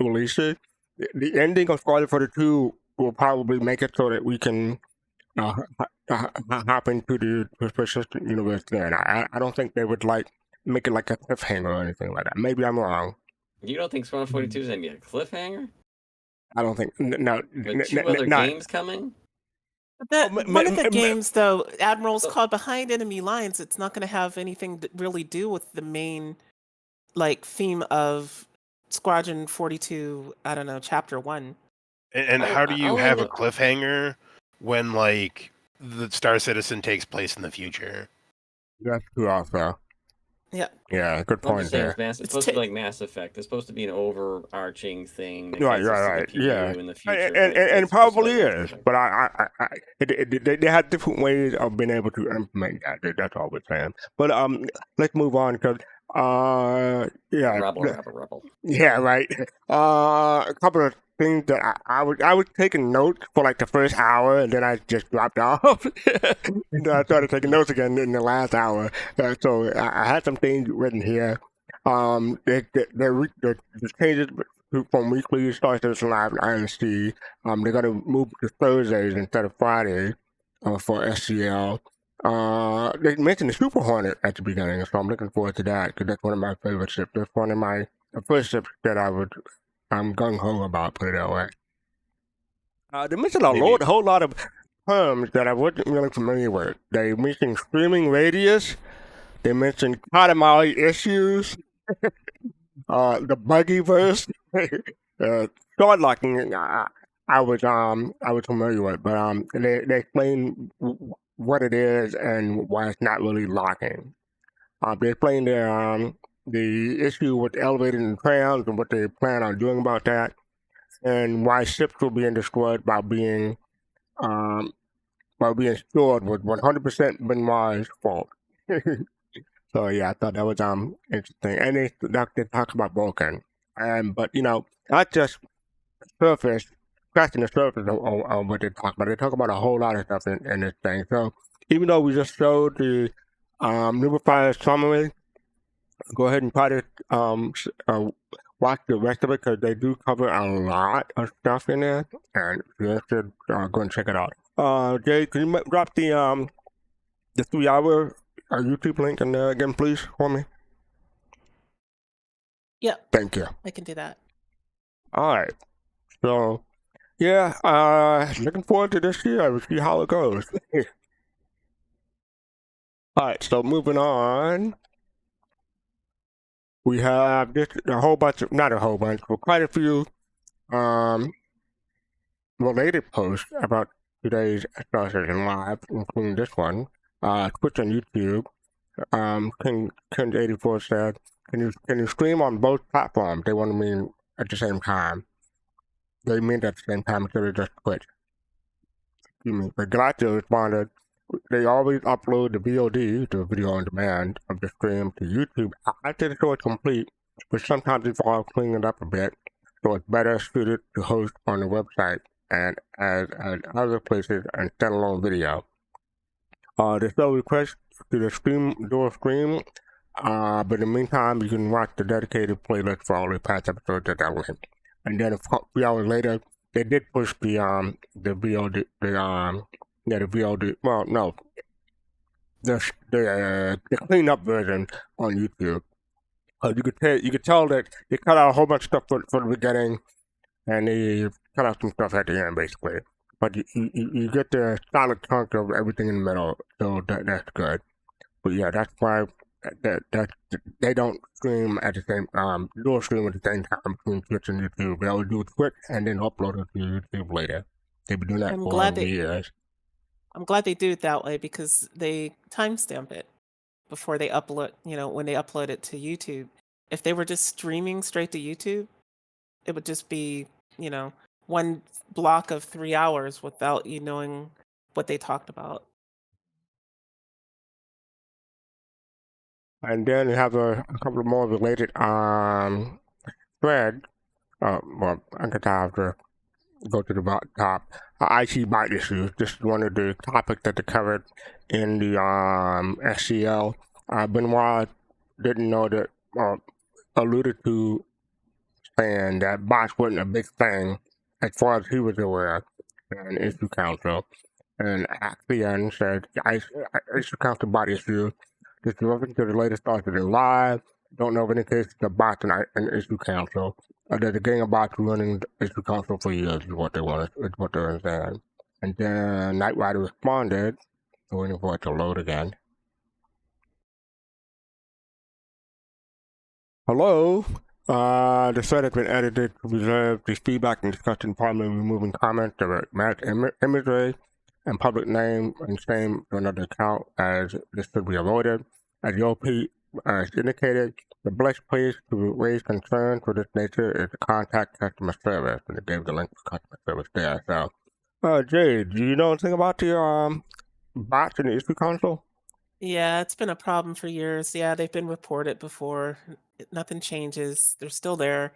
releases, the ending of Squadron 42 will probably make it so that we can hop into the persistent universe then. I don't think they would make it like a cliffhanger or anything like that. Maybe I'm wrong.
you don't think Squadron 42 is going to be a cliffhanger
I don't think no.
with 2 other games coming?
One of the games, though, Admiral's called Behind Enemy Lines. It's not going to have anything to really do with the main, theme of Squadron 42. I don't know, Chapter 1.
And
I-
how do
I
you
only
have a
know-
cliffhanger when like the Star Citizen takes place in the future?
That's true also.
Yeah.
Yeah, good
I'm
point
just saying
there.
it's supposed to be like Mass Effect. It's supposed to be an overarching thing. That
Right,
gets us to
right,
the PU
yeah.
in the future.
And
it's supposed to
probably
be like Mass
is,
Effect.
but they have different ways of being able to implement that. That's all we're saying. But let's move on because yeah,
Rebel.
yeah, right. A couple of things that I was taking notes for like the first hour, and then I just dropped off. And then I started taking notes again in the last hour. So I had some things written here. The changes from weekly Star Citizen Live and INC. They're gonna move to Thursdays instead of Fridays for SCL. They mentioned the Super Hornet at the beginning, so I'm looking forward to that because that's one of my favorite ships. That's one of my first ships that I'm gung ho about, put it that way. They mentioned a whole lot of terms that I wasn't really familiar with. They mentioned streaming radius. They mentioned Katamari issues. The buggy verse. Sword locking. I was familiar with, but they explain what it is and why it's not really locking. They explain the issue with elevators and trams and what they plan on doing about that, and why ships were being destroyed by being stored with 100% Benoit's fault. So yeah, I thought that was interesting, and they talk about Vulcan, but not just scratching the surface of what they talk about. They talk about a whole lot of stuff in this thing. So even though we just showed the Nubifier summary, go ahead and try to watch the rest of it because they do cover a lot of stuff in there. And if you're interested, go and check it out. Jay, can you drop the 3-hour YouTube link in there again, please, for me?
Yeah,
Thank you.
I can do that.
All right. So, yeah, looking forward to this year. We'll see how it goes. All right, so moving on. We have just a whole bunch of, not a whole bunch, but quite a few related posts about today's Star Citizen Live, including this one. Twitch and YouTube. King84 said, can you stream on both platforms? They want to mean at the same time. They mean at the same time instead of just Twitch. Excuse me. But Galatia responded, they always upload the VOD, the video on demand, of the stream to YouTube after the show is complete, but sometimes they fall clean it up a bit, so it's better suited to host on the website and as other places and standalone video. There's no request to the stream, but in the meantime, you can watch the dedicated playlist for all the past episodes at that link. And then a few hours later, they did push the VOD, the VOD, well, no, the cleaned up version on YouTube. You could tell that they cut out a whole bunch of stuff for the beginning, and they cut out some stuff at the end, basically. But you get the solid chunk of everything in the middle, so that's good. But yeah, that's why that they don't stream at the same dual stream at the same time between Twitch and YouTube. They always do Twitch and then upload it to YouTube later. They've been doing that for years.
I'm glad they do it that way because they timestamp it before they upload, when they upload it to YouTube. If they were just streaming straight to YouTube, it would just be, one block of 3 hours without you knowing what they talked about.
And then you have a couple of more related threads. Well, I guess I have to go to the top. IT bot issues. This is one of the topics that they covered in the SCL. Benoit didn't know that, alluded to saying that bots wasn't a big thing as far as he was aware in issue council. And Axion said, issue council bot issue. This is referring to the latest Star Citizen Live. Don't know of any cases of bots in issue council. There's a gang of bots running issue council for years is what they want. Is what they're saying. And then Knight Rider responded, waiting for it to load again. Hello. The thread has been edited to preserve the feedback and discussion, partly removing comments that were match imagery and public name and same to another account, as this should be avoided. As the OP indicated, the best place to raise concerns for this nature is to contact customer service, and it gave the link for customer service there. So, Jade, do you know anything about the bots in the issue console?
Yeah, it's been a problem for years. Yeah, they've been reported before. Nothing changes. They're still there.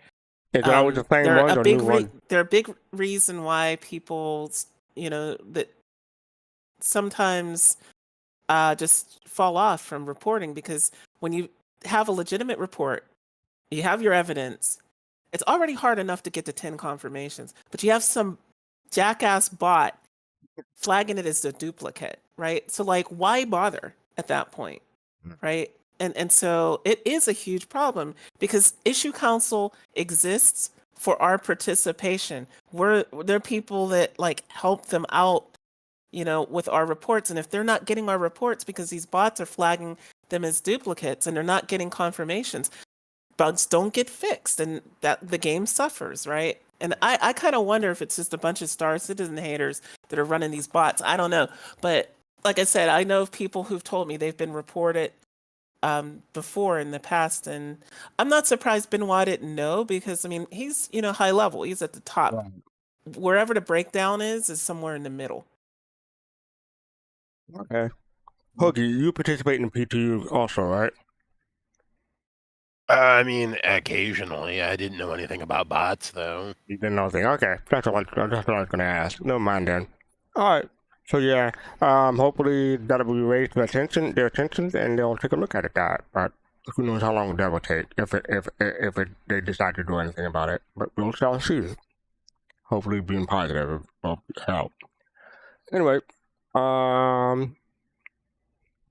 Is that always the same one or new one?
They're a big reason why people, that sometimes just fall off from reporting, because when you have a legitimate report, you have your evidence, it's already hard enough to get to 10 confirmations, but you have some jackass bot flagging it as a duplicate, right? So why bother at that point, right? And so it is a huge problem because issue council exists for our participation. They're people that help them out, with our reports. And if they're not getting our reports because these bots are flagging them as duplicates and they're not getting confirmations, bugs don't get fixed and that the game suffers, right? And I kind of wonder if it's just a bunch of Star Citizen haters that are running these bots. I don't know. But like I said, I know of people who've told me they've been reported before in the past, and I'm not surprised Benoit didn't know, because he's high level, he's at the top. Right. Wherever the breakdown is somewhere in the middle.
Okay. Hoogie, you participate in PTU also, right?
Occasionally. I didn't know anything about bots, though.
You didn't know anything. Okay, that's what I was going to ask. Never mind then. All right. So yeah, hopefully that'll be raised to their attention, and they'll take a look at it. But who knows how long that will take if they decide to do anything about it. But we'll shall see. Hopefully, being positive will help. Anyway, for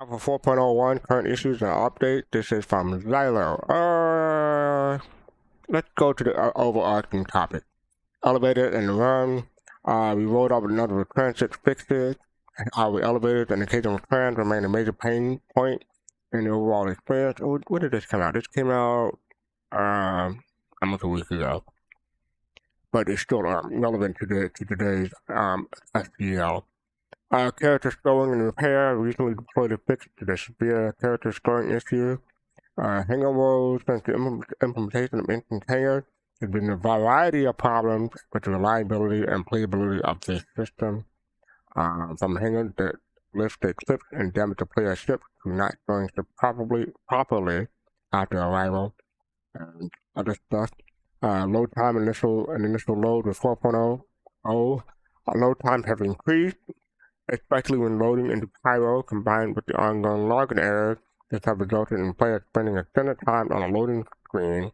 4.01 current issues and update. This is from Xylo. Let's go to the overarching topic. Elevated and run. We rolled out another transit fixes. Our elevators and occasional trams remain a major pain point in the overall experience. When did this come out? This came out almost a week ago, but it's still relevant to today's SPL. Character scrolling and repair recently deployed a fix to the severe character scrolling issue. Hangover since the implementation of instant hanger. There's been a variety of problems with the reliability and playability of this system. From hangers that lift the clips and damage the player's ship to not going to properly after arrival and other stuff. Load time initial load with 4.0. Load times have increased, especially when loading into Pyro combined with the ongoing login errors. This have resulted in players spending extended time on a loading screen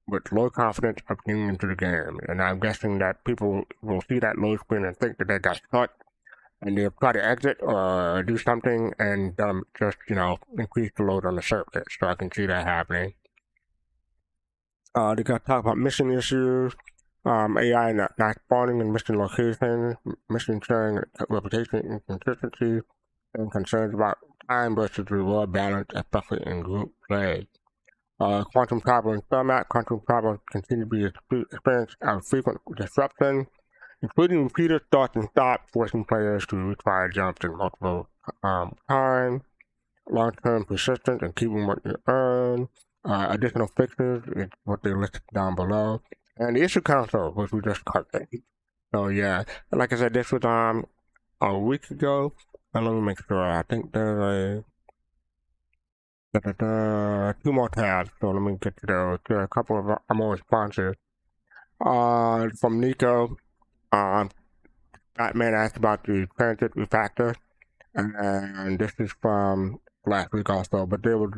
with low confidence of getting into the game. And I'm guessing that people will see that load screen and think that they got stuck, and they'll try to exit or do something and just, increase the load on the circuit. So I can see that happening. They got to talk about mission issues, AI not spawning in mission locations, mission sharing reputation inconsistency, and concerns about time versus reward balance, especially in group play. Quantum travel and format. Quantum travel continue to be experienced of frequent disruption, including repeated starts and stops, forcing players to retry jumps in multiple times. Long-term persistence and keeping what you earn. Additional fixes is what they listed down below. And the issue console, which we just covered. So yeah, like I said, this was a week ago. And let me make sure. I think there's two more tabs. So let me get to those. There are a couple of more responses. From Nico, Batman asked about the transit refactor, and this is from last week also. But they will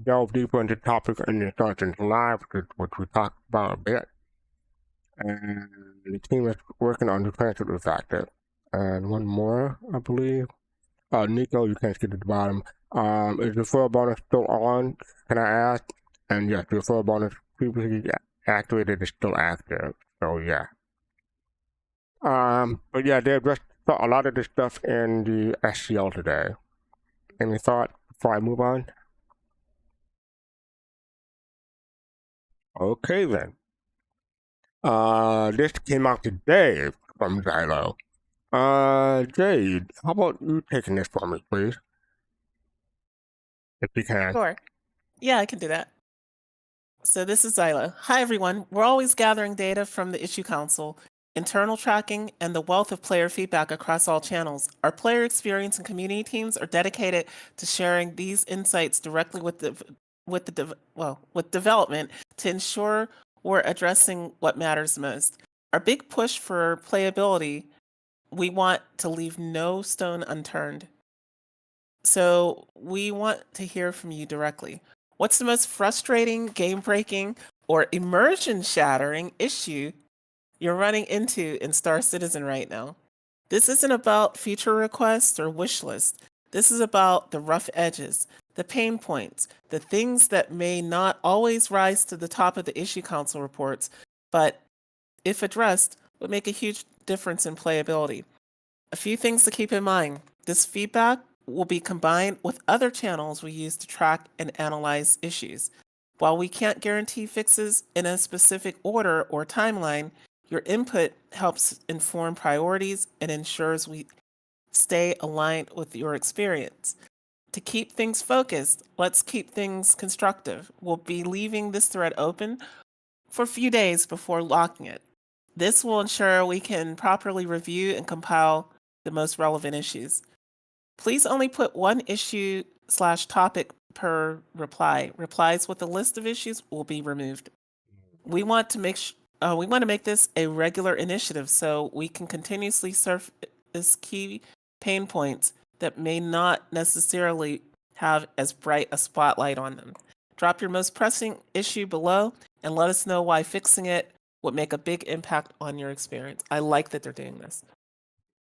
delve deeper into the topic in the Sergeant Live, which we talked about a bit. And the team is working on the transit refactor. And one more, I believe. Nico, you can't get to the bottom. Is the referral bonus still on? Can I ask? And yes, the referral bonus previously activated is still active. So yeah. But yeah, they addressed a lot of this stuff in the SCL today. Any thought before I move on? Okay then. This came out today from Xylo. Jade, how about you taking this for me, please? If you can.
Sure. Yeah, I can do that. So this is Xylo. Hi, everyone. We're always gathering data from the Issue Council, internal tracking, and the wealth of player feedback across all channels. Our player experience and community teams are dedicated to sharing these insights directly with development to ensure we're addressing what matters most. Our big push for playability, we want to leave no stone unturned. So we want to hear from you directly. What's the most frustrating, game-breaking, or immersion-shattering issue you're running into in Star Citizen right now? This isn't about feature requests or wish lists. This is about the rough edges, the pain points, the things that may not always rise to the top of the Issue Council reports, but if addressed, would make a huge difference in playability. A few things to keep in mind. This feedback will be combined with other channels we use to track and analyze issues. While we can't guarantee fixes in a specific order or timeline, your input helps inform priorities and ensures we stay aligned with your experience. To keep things focused, let's keep things constructive. We'll be leaving this thread open for a few days before locking it. This will ensure we can properly review and compile the most relevant issues. Please only put one issue/topic per reply. Replies with a list of issues will be removed. We want to make this a regular initiative so we can continuously surface key pain points that may not necessarily have as bright a spotlight on them. Drop your most pressing issue below and let us know why fixing it would make a big impact on your experience. I like that they're doing this.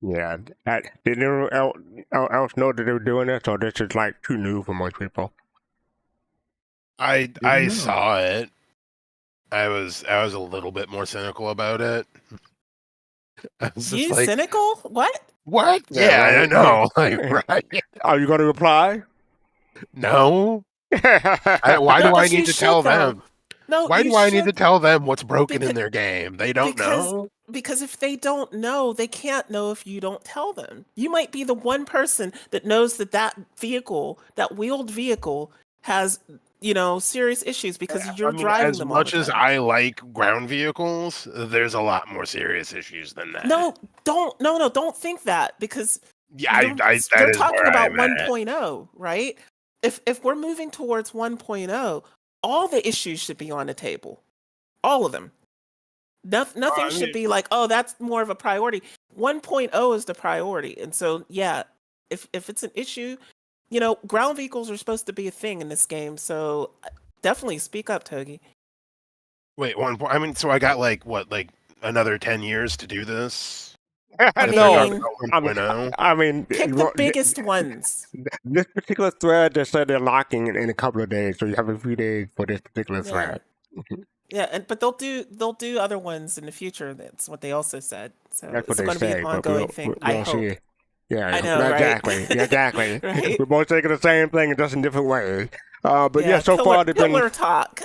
Yeah. Did anyone else know that they were doing this, or this is like too new for most people?
I
know.
saw it. I was a little bit more cynical about it. I was
You
just like,
cynical? What?
what?
Yeah,
Yeah, I
right.
know. Like, right?
Are you going to reply?
No. Why do
No,
I
but you
need to
should,
tell
though.
them?
No,
Why
you
do I need to
should,
tell them what's broken in
because-
their game? They don't know.
because if they don't know, they can't know if you don't tell them. You might be the one person that knows that vehicle, that wheeled vehicle, has serious issues because you're driving
as
them
much
all
as
the time.
I like ground vehicles, there's a lot more serious issues than that.
No, don't think that because
Yeah,
you're,
that
you're
is
talking
where
about
I'm at.
1.0, right? If we're moving towards 1.0, all the issues should be on the table, all of them. Nothing should be like, oh, that's more of a priority. 1.0 is the priority, and so yeah, if it's an issue, ground vehicles are supposed to be a thing in this game. So definitely speak up, Togi.
Wait, one point. I mean, so I got like another 10 years to do this?
No,
I mean,
I mean,
Pick the biggest ones.
This particular thread, they said they're locking in a couple of days, so you have a few days for this particular thread.
Yeah, but they'll do other ones in the future. That's what they also said. So
That's what
it's
they
going to be
say,
an
but
ongoing thing. I
we'll
hope.
see. Yeah,
I know, right?
exactly, exactly.
Right?
We're both saying the same thing, just in different ways. But yeah, so far there's been
pillar talk.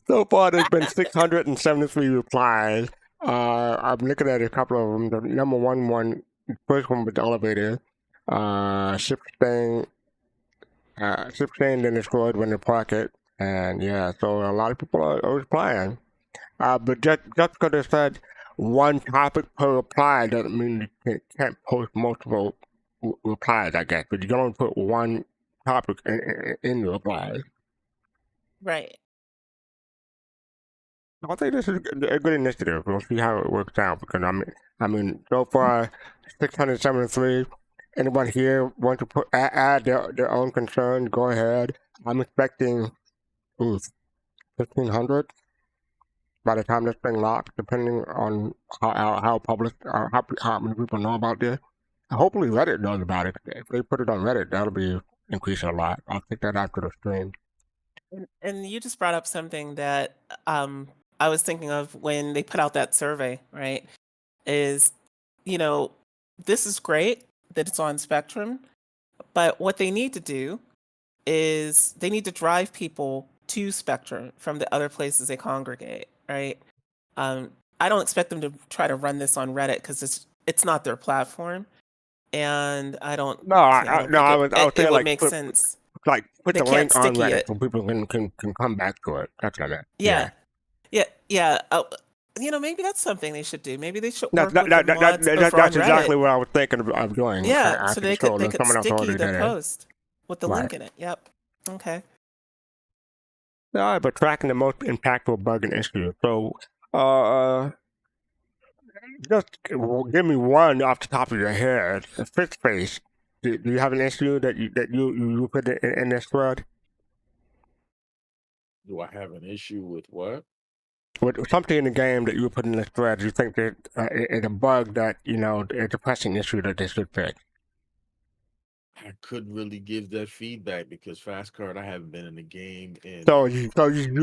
so far there's been 673 replies. I'm looking at a couple of them. The number one, first one was the elevator. Ship staying then destroyed when they park it. And yeah, so a lot of people are replying. But just because they said one topic per reply doesn't mean you can't post multiple replies, I guess. But you can only put one topic in the replies.
Right.
I think this is a good initiative. We'll see how it works out because I mean, so far 673. Anyone here want to add their own concern? Go ahead. I'm expecting 1,500 by the time this thing locks, depending on how public how many people know about this. Hopefully Reddit knows about it. If they put it on Reddit, that'll be increasing a lot. I'll take that after the stream.
And you just brought up something that I was thinking of when they put out that survey, right? Is, this is great that it's on Spectrum, but what they need to do is they need to drive people to Spectrum from the other places they congregate, right? I don't expect them to try to run this on Reddit because it's not their platform, and I don't.
I was
it
saying
would
like
make sense.
Like put
They
the
can't
link on
sticky
Reddit
it.
so people can come back to it. That's what I meant.
Yeah. Maybe that's something they should do. Maybe they should
That's
work with the mods over on
that's exactly
Reddit.
what I was thinking of doing.
Yeah,
after
so
the
they
show,
could
then someone else
sticky
already
the
did it.
post with the
Right.
link in it. Yep. Okay.
All right, but tracking the most impactful bug and issue. So, just give me one off the top of your head. Fifth face. Do you have an issue that you put in this thread?
Do I have an issue with what?
With something in the game that you put in this thread, you think that it's a bug that it's a pressing issue that they should fix?
I couldn't really give that feedback because fastcart, I haven't been in the game in.
So you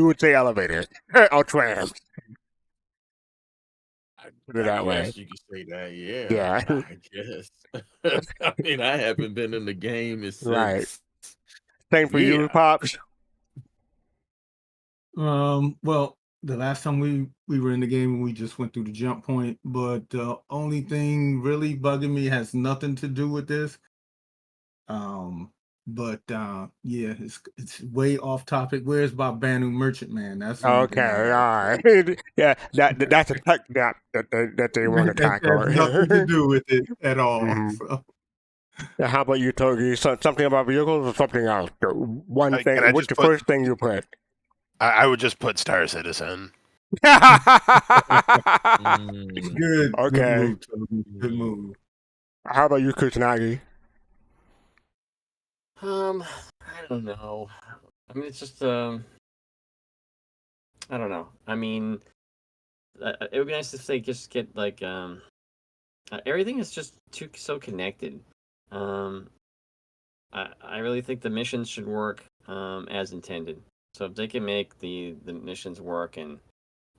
would say elevators or trams. Put it that way.
Yes, you could say that. Yeah.
Yeah.
I guess. I mean, I haven't been in the game since.
Right. Same for you, Pops.
Well, the last time we were in the game, we just went through the jump point. But the only thing really bugging me has nothing to do with this. Yeah, it's way off topic. Where's Bob Banu Merchant Man? That's the only thing
Okay,
I
all
have.
right. Yeah, that's a tech gap that they want to
That
tackle.
has nothing to do with it at all.
Mhm.
So.
Now, how about you, Togi? Something about vehicles or something else? One thing.
can I
What's
just
the
put-
first thing you put?
I would just put Star Citizen.
Mm,
Good.
Okay.
Good move, Toby. Good move.
How about you, Kusanagi?
I don't know. I mean, it's just I don't know. I mean, it would be nice if they just get like everything is just so connected. I really think the missions should work as intended. So if they can make the missions work and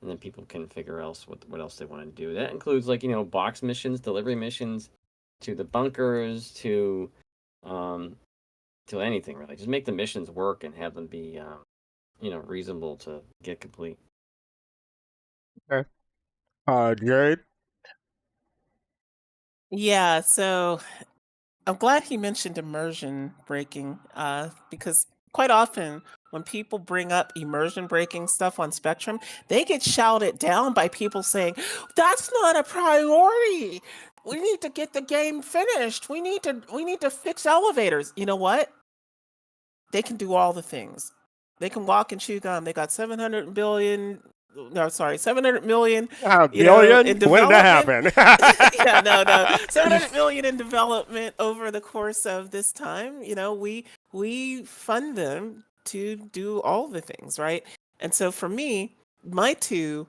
then people can figure else what else they want to do. That includes like, box missions, delivery missions, to the bunkers, to anything really. Just make the missions work and have them be reasonable to get complete.
Okay. Jade?
Yeah, so I'm glad he mentioned immersion breaking, because quite often when people bring up immersion breaking stuff on Spectrum, they get shouted down by people saying, "That's not a priority. We need to get the game finished. We need to fix elevators." You know what? They can do all the things. They can walk and chew gum. They got 700 billion. No, sorry, 700 million.
Billion?
In
When did that
development.
happen?
Yeah, no, 700 million in development over the course of this time. We fund them to do all the things, right? And so for me, my two,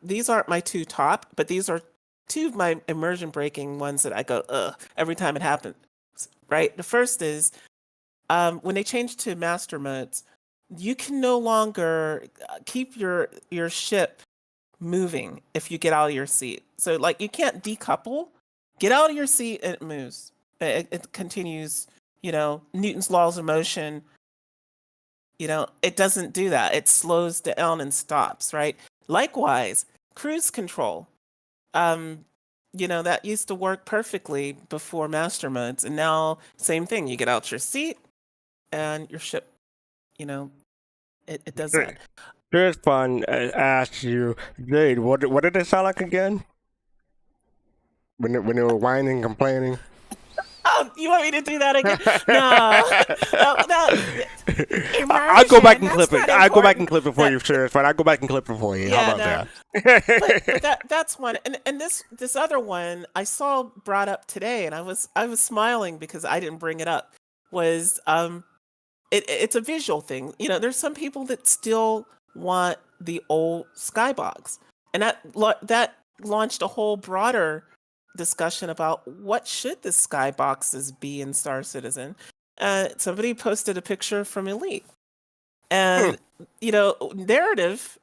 these aren't my two top, but these are two of my immersion breaking ones that I go, ugh, every time it happens, right? The first is when they change to master modes, you can no longer keep your ship moving if you get out of your seat. So like you can't decouple. Get out of your seat and it moves. It continues, Newton's laws of motion. It doesn't do that. It slows down and stops, right? Likewise, cruise control. That used to work perfectly before master modes, and now same thing. You get out your seat and your ship, it does that.
Here's fun. Ask you, Jade, what did it sound like again? When they were whining, complaining?
Oh, you want me to do that again? No.
I'll go back and
Immersion,
clip it.
that's not
I'll go back and
important.
clip it for you, sir. It's fine. I'll go back and clip it for you. How
Yeah,
about
no.
that?
But that's one, and this other one I saw brought up today, and I was smiling because I didn't bring it up. Was it's a visual thing. There's some people that still want the old skybox, and that launched a whole broader discussion about what should the skyboxes be in Star Citizen. Somebody posted a picture from Elite, and narrative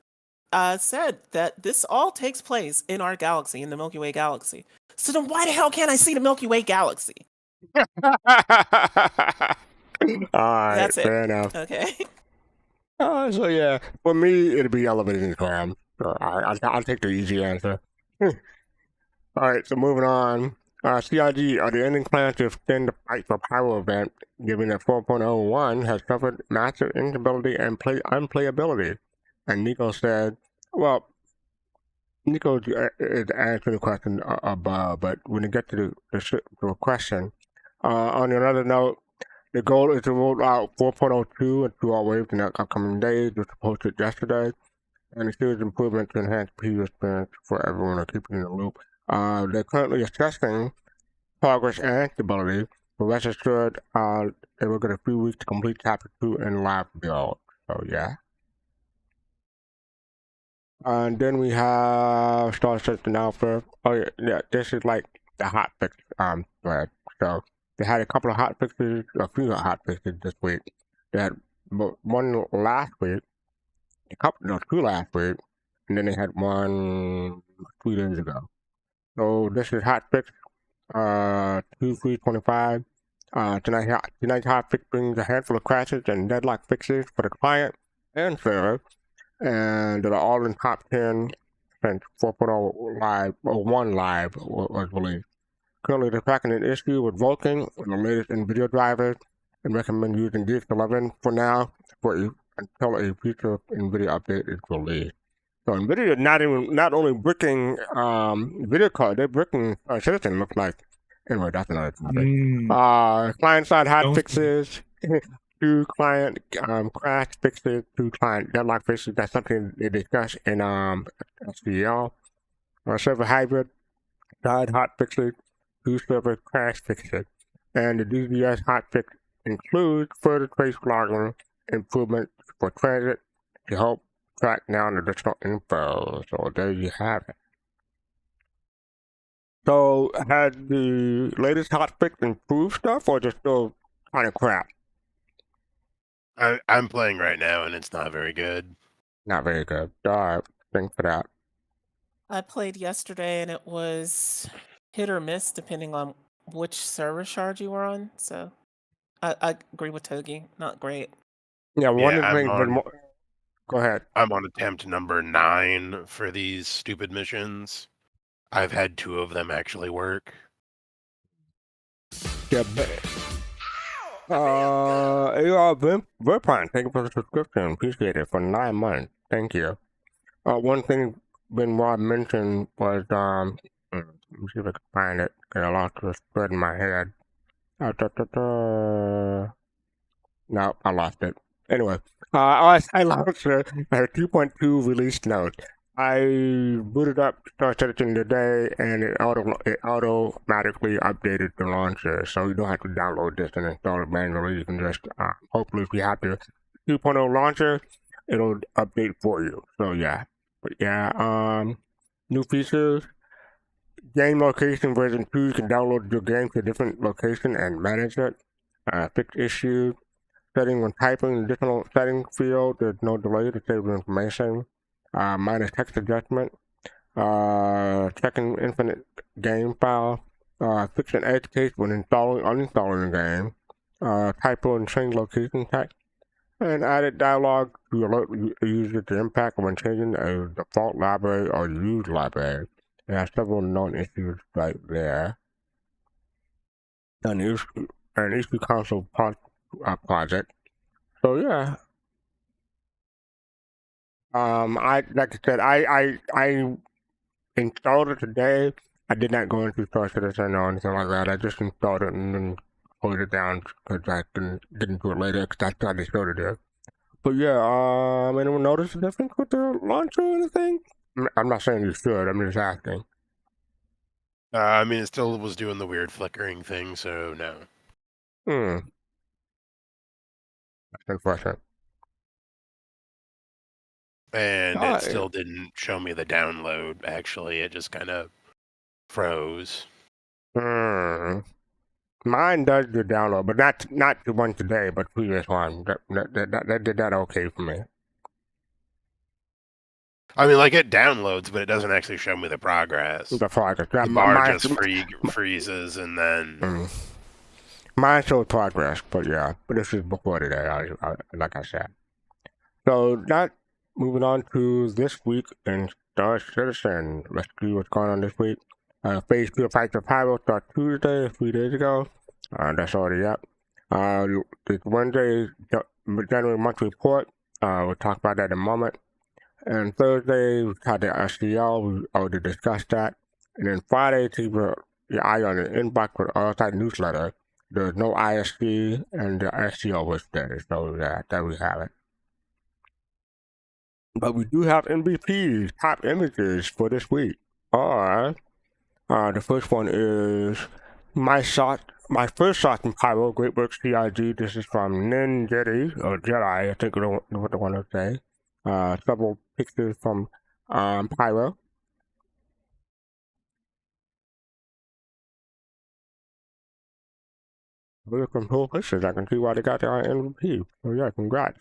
said that this all takes place in our galaxy, in the Milky Way galaxy. So then why the hell can't I see the Milky Way galaxy?
Alright,
That's it.
fair enough.
Okay.
So yeah, for me, it'd be elevating clam. So I'll take the easy answer. Alright, so moving on. CIG, are there any plans to extend the Fight for Power event, given that 4.01 has suffered massive instability and unplayability? And Nico said, well, Nico is answering the question above, but when you get to the question, on another note, the goal is to roll out 4.02 and 2 waves in the upcoming days, which was posted yesterday, and a series of improvements to enhance previous experience for everyone to keep in the loop. They're currently assessing progress and stability, but rest assured, they will get a few weeks to complete Chapter 2 in live build. So yeah. And then we have Star Citizen Alpha. Oh yeah, this is like the hotfix thread. So they had a couple of hotfixes, a few hotfixes this week. They had one last week, two last week, and then they had one 2 days ago. So this is hotfix 2325. Tonight's hotfix brings a handful of crashes and deadlock fixes for the client and server, and they're all in top 10 since 4.0 live or 1 live was released. Currently, they're tracking an issue with Vulkan and the latest NVIDIA drivers, and recommend using DX11 for now until a future NVIDIA update is released. So NVIDIA not only bricking video card, they're bricking Citizen, looks like. Anyway, that's another topic. Client-side hotfixes, 2 client crash fixes, 2 client deadlock fixes. That's something they discuss in SDL. Server hybrid side hotfixes, 2 server crash fixes, and the DVS hotfix includes further trace logging improvements for transit to help track down additional info. So there you have it. So has the latest hotfix improved stuff, or just still kind of crap?
I'm playing right now, and it's not very good.
Not very good. Alright, thanks for that.
I played yesterday and it was hit or miss depending on which server shard you were on. So I agree with Togi. Not great.
Yeah, one
Yeah,
of the things was more... Go ahead.
I'm on attempt number 9 for these stupid missions. I've had 2 of them actually work.
Yeah, Verpine, thank you for the subscription. Appreciate it for 9 months. Thank you. One thing Benoit mentioned was, let me see if I can find it, because I lost the spread in my head. No, I lost it. Anyway, I launched a 2.2 release note. I booted up Star Citizen today, and it automatically updated the launcher, so you don't have to download this and install it manually. You can just, hopefully, if you have the 2.0 launcher, it'll update for you. So yeah, but yeah, new features. Game location version 2, you can download your game to a different location and manage it. Fix issues. Setting when typing additional setting field, there's no delay to save the information. Minus text adjustment. Checking infinite game file. Fixing edge case when uninstalling the game. Typo and change location text. And added dialogue to alert the user to impact when changing a default library or used library. It has several known issues right there. An issue console project. So yeah. I like I said, I installed it today. I did not go into Star Citizen or anything like that. I just installed it and then closed it down because I didn't do it later because I thought they showed it there. But yeah, anyone notice a difference with the launcher or anything? I'm not saying you should. I'm just asking.
I mean, it still was doing the weird flickering thing, so no.
That's unfortunate.
And it still didn't show me the download, actually. It just kind of froze.
Mine does the download, but not the one today, but previous one. That did that okay for me.
I mean, like, it downloads, but it doesn't actually show me the progress.
The progress.
The bar just freezes, and then...
Mine showed progress, but yeah. But this is before today, like I said. So, moving on to this week in Star Citizen. Let's see what's going on this week. Phase 2 of Fight the Pyro started Tuesday, 3 days ago. That's already up. This Wednesday, January month report. We'll talk about that in a moment. And Thursday, we had the SCL. We already discussed that. And then Friday, keep your eye on the inbox for the outside newsletter. There's no ISC, and the SCL was there. So there we have it. But we do have MVPs, top images for this week. Alright. The first one is my first shot in Pyro, Great Works CIG. This is from Nin Jedi, or Jedi, I think what they want to say. Several pictures from Pyro. Look at some cool pictures. I can see why they got their MVP. So yeah, congrats.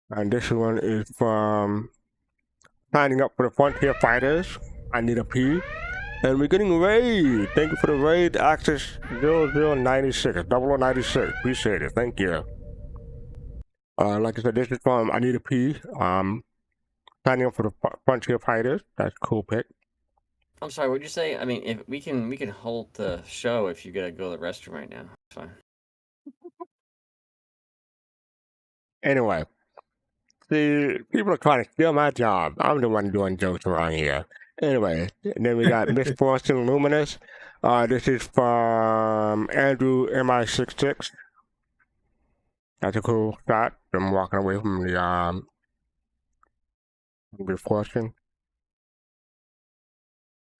And this one is from signing up for the Frontier Fighters. I need a P. And we're getting a raid. Thank you for the raid. Access 0096. 0096. Appreciate it. Thank you. Like I said, this is from I Need a P. Signing up for the Frontier Fighters. That's a cool pick.
I'm sorry, what'd you say? I mean, if we can hold the show if you gotta go to the restroom right now. It's fine.
Anyway. See, people are trying to steal my job. I'm the one doing jokes around here. Anyway, and then we got Miss Boston Luminous. This is from Andrew MI66. That's a cool shot. I'm walking away from the question.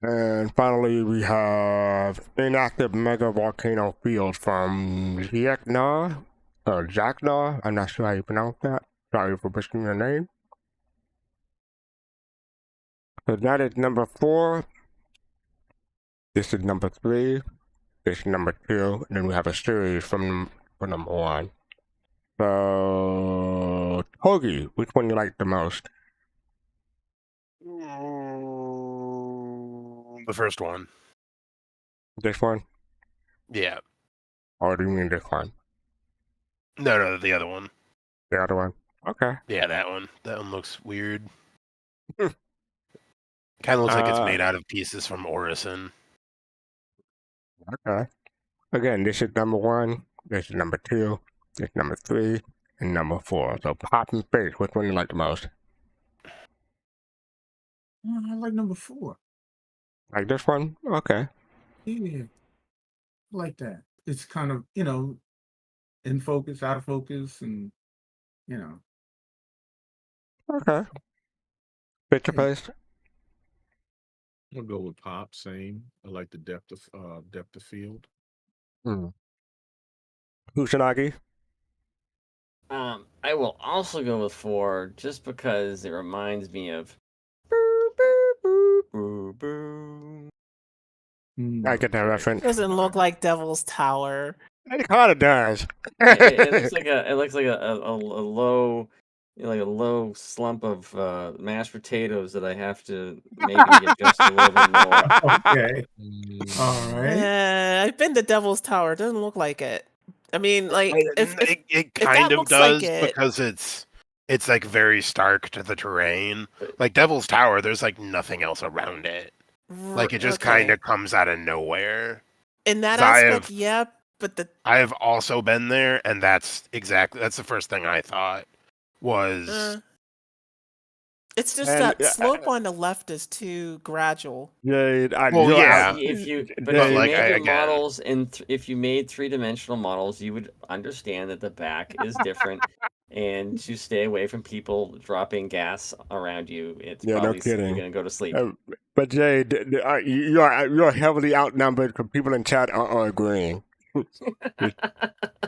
And finally, we have inactive mega volcano field from Jackna, or Jackna. I'm not sure how you pronounce that. Sorry for butchering your name. So that is number 4. This is number 3. This is number 2. And then we have a series from number 1. So, Togi, which one you like the most?
The first one.
This one?
Yeah.
Or do you mean this one?
No, the other one.
The other one? Okay.
Yeah, that one. That one looks weird. Kind of looks like it's made out of pieces from Orison.
Okay. Again, this is number 1. This is number 2. This is number 3. And number 4. So, pop and face, which one you like the most?
I like number 4.
Like this one? Okay.
Yeah, I like that. It's kind of, in focus, out of focus, and
Okay. Picture face?
I'll go with Pop. Same. I like the depth of field.
Kusanagi?
I will also go with 4 just because it reminds me of.
I get that reference.
Doesn't look like Devil's Tower.
It kind of does.
It looks like a low, like a low slump of mashed potatoes that I have to maybe get just a little bit more.
Okay. All right.
Yeah, I've been to Devil's Tower. It doesn't look like it. I mean, like
It kind of does because it's like very stark to the terrain. Like Devil's Tower, there's like nothing else around it. Like it just kind of comes out of nowhere.
In that aspect, yeah, but
I have also been there, and that's the first thing I thought was.
It's just that slope on the left is too gradual.
Yeah,
if you made your models if you made 3-dimensional models, you would understand that the back is different, and to stay away from people dropping gas around you. It's probably
no kidding.
You're gonna go to sleep.
But Jade, you're heavily outnumbered because people in chat are agreeing.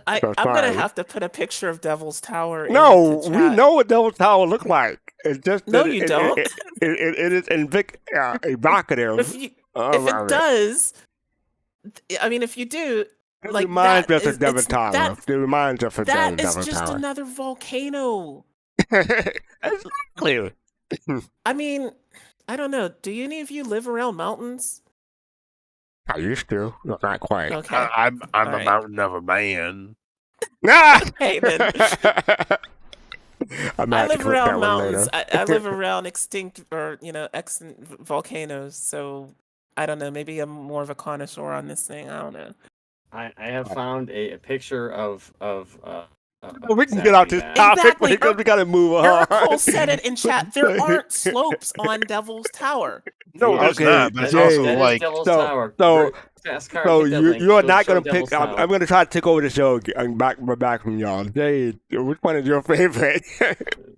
I'm gonna have to put a picture of Devil's Tower.
No, we know what Devil's Tower look like. It's just
no, you don't.
It is evocative.
If it does, I mean, if you do,
it
like
reminds
that,
us of Devil's Tower. It reminds us of
that
Devil's Tower.
That is just another volcano.
Exactly.
I mean, I don't know. Do any of you live around mountains?
I used to, not quite.
Okay.
I'm a mountain of a man.
Hey, then. I live around mountains. I live around extinct or extant volcanoes. So I don't know. Maybe I'm more of a connoisseur on this thing. I don't know.
I have found a picture of
well, we can get out this topic because we gotta move on.
Eric said it in chat. There aren't slopes on Devil's Tower.
No, there's not. But it's also like
so you are not gonna pick. I'm gonna try to take over the show. I'm back from y'all. Jade, which one is your favorite?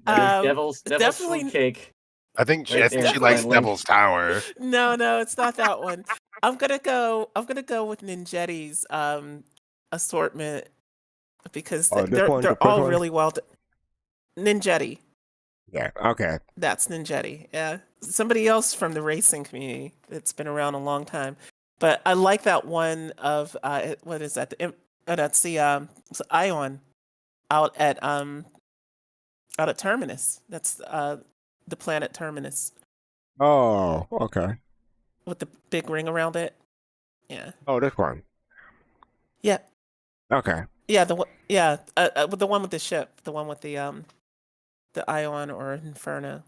Devil's
definitely
cake.
I think she likes Devil's Tower.
No, it's not that one. I'm gonna go with Ninjetti's assortment because they're all really well done. Ninjetti.
Yeah. Okay.
That's Ninjetti. Yeah. Somebody else from the racing community that's been around a long time. But I like that one of what is that? That's the Ion out at Terminus. That's the planet Terminus.
Oh, okay.
With the big ring around it. Yeah.
Oh, this one.
Yeah.
Okay.
Yeah, the one with the ship, the one with the Ion or Inferno.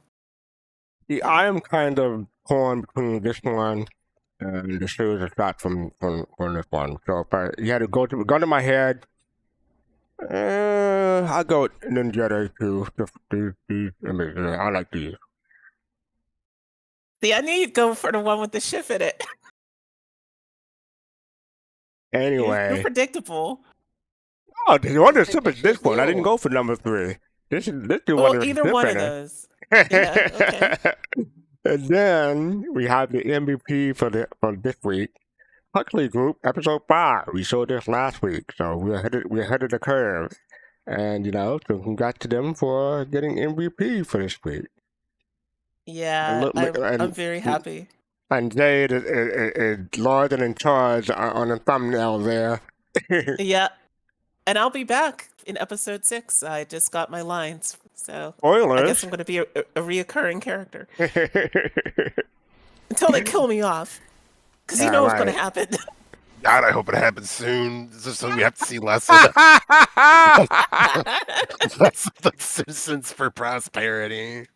See, I am kind of torn between this one and the series of shots from this one. So if you had to go to my head, I'll go with Ninja too. These images, I like these.
See, I knew you'd go for the one with the ship in it.
Anyway.
You're predictable.
Oh, the one that's ship is this one. I didn't go for number 3. This is
well, either one of those. Yeah, okay.
And then we have the MVP for this week. Huxley Group, episode 5. We showed this last week, so we're ahead of the curve. And so congrats to them for getting MVP for this week.
Yeah, I'm very happy.
And Jade is large and in charge on the thumbnail there.
Yeah, and I'll be back in episode 6. I just got my lines, so
Spoilers.
I guess I'm going to be a reoccurring character until they kill me off, because you know what's going to happen.
God, I hope it happens soon, just so we have to see less of the Citizens for Prosperity.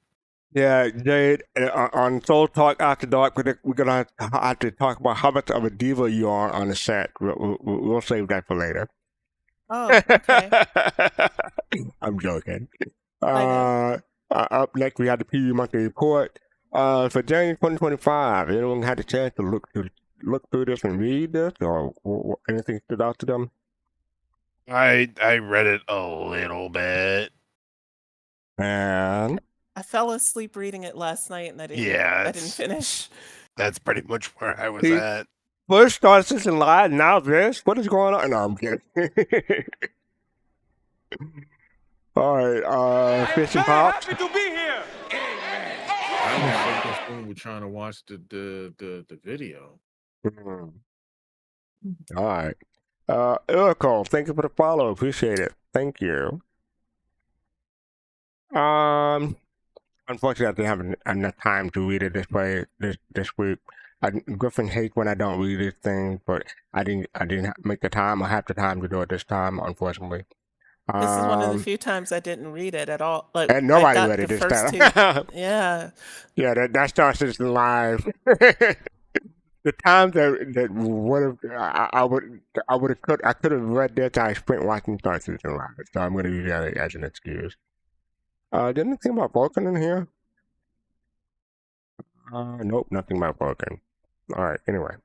Yeah, Jade, on Soul Talk After Dark, we're gonna have to talk about how much of a diva you are on the set. We'll save that for later.
Oh, okay.
I'm joking. Up next, we have the PU Monthly Report for January 2025. Anyone had a chance to look through this and read this, or anything stood out to them?
I read it a little bit,
and
I fell asleep reading it last night, and I didn't finish.
That's pretty much where I was at.
First started Season Live, now this. What is going on? No, I'm kidding. All right, Fish and Pops.
I was focused when we're trying to watch the video.
All right. Urical, thank you for the follow. Appreciate it. Thank you. Unfortunately, I didn't have enough time to read it this week. Griffin hates when I don't read this thing, but I didn't make the time or have the time to do it this time, unfortunately.
This is one of the few times I didn't read it at all. Like,
and nobody read it this time.
Yeah.
Yeah, that starts this live. The times that would have I could have read that I spent watching Star Citizen Live, so I'm going to use that as an excuse. Didn't think about Vulcan in here? Nope, nothing about Vulcan. All right, anyway.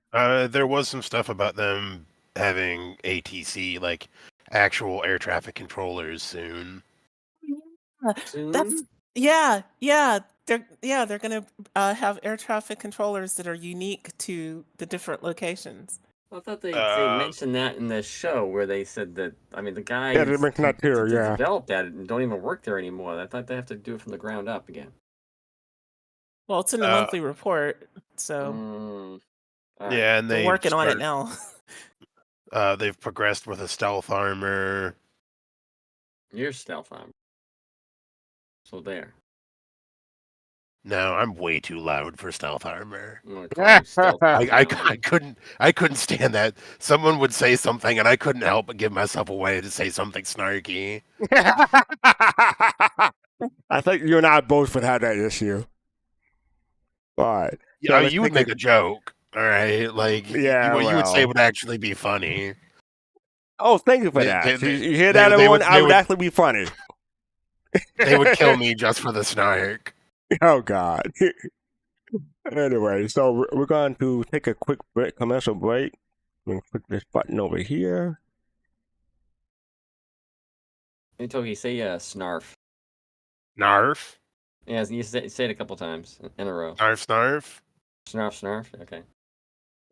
There was some stuff about them having ATC, like actual air traffic controllers soon.
They're gonna have air traffic controllers that are unique to the different locations.
I thought they mentioned that in the show where they said that. I mean, the guys
they mentioned that too.
developed that and don't even work there anymore. I thought they have to do it from the ground up again.
Well, it's in the monthly report, so
yeah, and
they're working on it now.
They've progressed with a stealth armor.
Your stealth armor. So there.
No, I'm way too loud for stealth armor.
Stealth
I couldn't stand that. Someone would say something and I couldn't help but give myself away to say something snarky.
I think you and I both would have that issue. All right.
Yeah, you would make a joke. All right, like what you would say would actually be funny.
Oh, thank you for that. You hear that, everyone? I would actually be funny.
They would kill me just for the snark.
Oh, God. Anyway, so we're going to take a quick commercial break. I'm going to click this button over here.
Hey, Togi, say snarf.
Snarf?
Yeah, you say it a couple times in a row.
Snarf, snarf?
Snarf, snarf? Okay.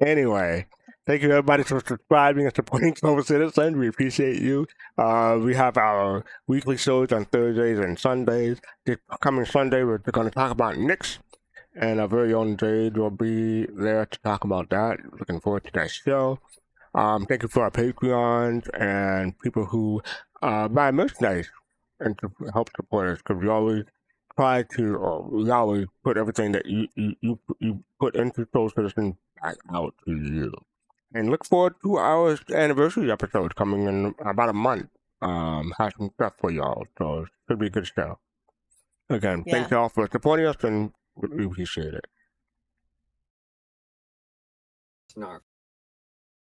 Anyway, thank you everybody for subscribing and supporting Global Citizen. We appreciate you. We have our weekly shows on Thursdays and Sundays. This coming Sunday, we're going to talk about Knicks, and our very own Jade will be there to talk about that. Looking forward to that show. Thank you for our Patreons and people who buy merchandise and to help support us, because we always try to, we always put everything that you put into Soul Citizen back out to you. And look forward to our anniversary episode coming in about a month. Have some stuff for y'all, so it should be a good show. Again, thanks y'all for supporting us, and we appreciate it.
Snarf.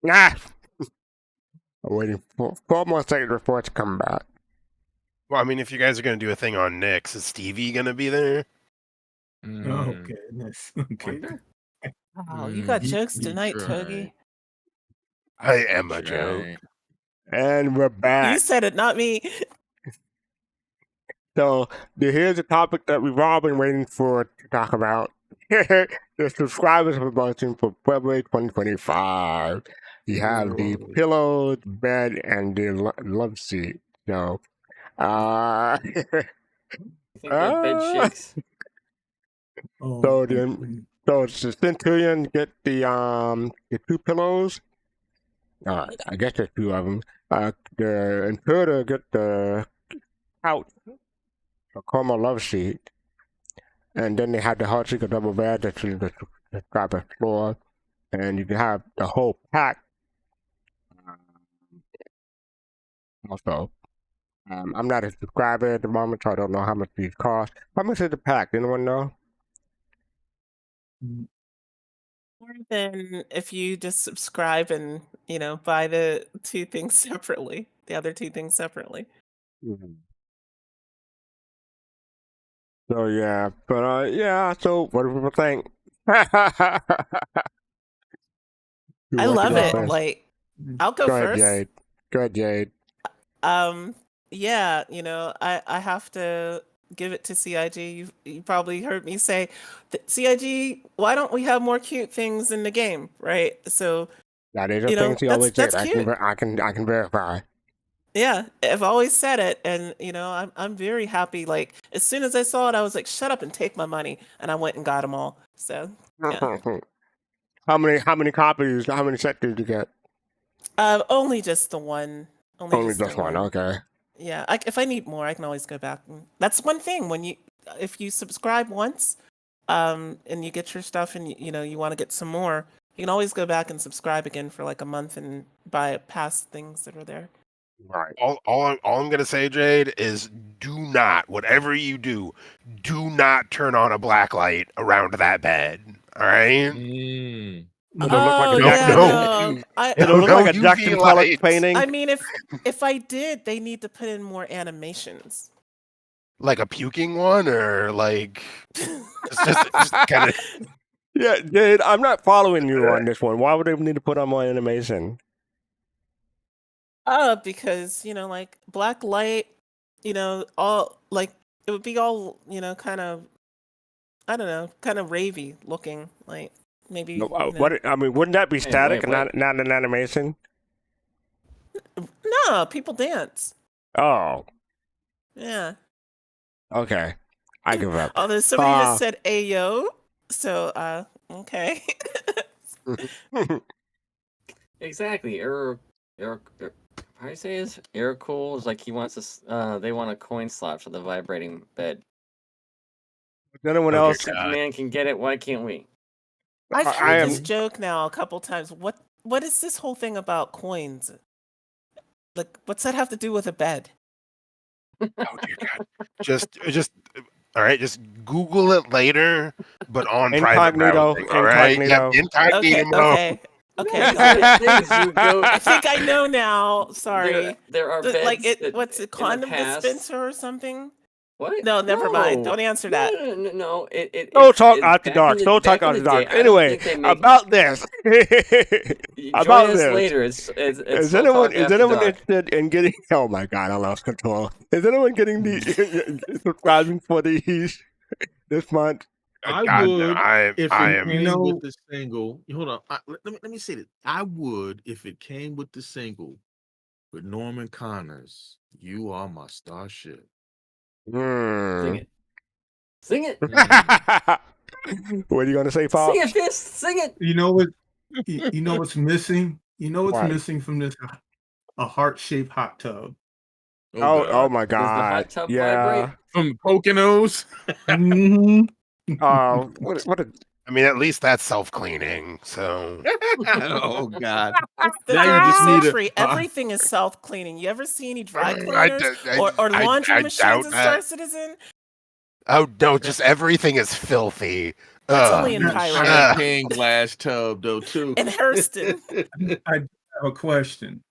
I'm waiting for 4 more seconds before it to come back.
Well, I mean, if you guys are going to do a thing on Knicks, is Stevie going to be there?
Oh, goodness. Okay.
Oh, you got jokes tonight, Togi.
I am a joke.
And we're back.
You said it, not me.
So here's a topic that we've all been waiting for to talk about. the subscribers promotion for February 2025. You have the pillow, the bed, and the love seat. So,
I think that bed shakes.
Oh,
so
and
then,
when-
so it's the Centurion get the 2 pillows. I guess there's 2 of them. The Intruder get the couch, the Coma love seat, and then they have the Heartseeker double bed that you describe as floor, and you can have the whole pack. Also, I'm not a subscriber at the moment, so I don't know how much these cost. How much is the pack? Anyone know?
More than if you just subscribe and, buy the 2 things separately, the other 2 things separately.
So yeah, but yeah. So what do people think?
I love it.
Go
Like, I'll go
ahead,
first.
Jade. Go ahead, Jade.
Yeah, I have to give it to CIG. You probably heard me say, CIG, why don't we have more cute things in the game, right? So,
That is a thing she always said.
that's cute.
I can verify.
Yeah, I've always said it, and I'm very happy. Like, as soon as I saw it, I was like, "Shut up and take my money," and I went and got them all. So, yeah.
How many copies? How many sets did you get?
Only just the one.
Only just one. Okay.
Yeah, if I need more, I can always go back. That's one thing if you subscribe once, and you get your stuff, and you want to get some more, you can always go back and subscribe again for like a month and buy past things that are there.
Right.
All I'm gonna say, Jade, is do not, whatever you do not turn on a black light around that bed. All right.
It'll look like a Jackson.
no.
It'll look like a
UV
Jackson Pollock
lights.
painting.
I mean, if I did, they need to put in more animations.
Like a puking one, or like just kind of.
Yeah, Jade. I'm not following you on this one. Why would they need to put on more animation?
Because like black light, all like it would be all kind of, I don't know, kind of ravey looking, like maybe.
What? I mean, wouldn't that be static and not an animation?
No, people dance.
Oh,
Yeah.
okay. I give up.
Although somebody just said "Ayo," so okay.
Exactly. How do you say his? Cool is like he wants us. They want a coin slot for the vibrating bed.
Anyone else?
Man can get it. Why can't we?
I've heard this joke now a couple times. What is this whole thing about coins? Like, what's that have to do with a bed?
Oh dear God! Just all right. Just Google it later, but on private browsing. All right. Yep, incognito.
Okay.
I
I think I know now. Sorry.
There are beds.
Like what's it? Condom dispenser or something? What? No, never mind. Don't answer that.
No.
Don't talk after dark. Don't talk after dark. Anyway, about this. About this.
Later.
Is anyone interested in getting? Oh my God, I lost control. Is anyone getting the subscribing for these this month?
I would if it came with the single. Hold on. Let me say this. I would if it came with the single with Norman Connors. You are my starship.
Sing it. Sing it.
What are you gonna say, Paul?
Sing it, Fist. Sing it.
You know what? You know what's missing? You know what's missing from this? A heart-shaped hot tub.
Oh my God!
Does the hot tub
yeah,
vibrate?
From Poconos.
Oh, what a.
I mean, at least that's self-cleaning. So.
Oh God!
The
Now you just need
century, everything is self-cleaning. You ever see any dry cleaners or
I
laundry machines
doubt
in
that.
Star Citizen?
Oh no! Just everything is filthy.
That's only in Pyro.
Champagne glass tub though too.
In Hurston.
I have a question.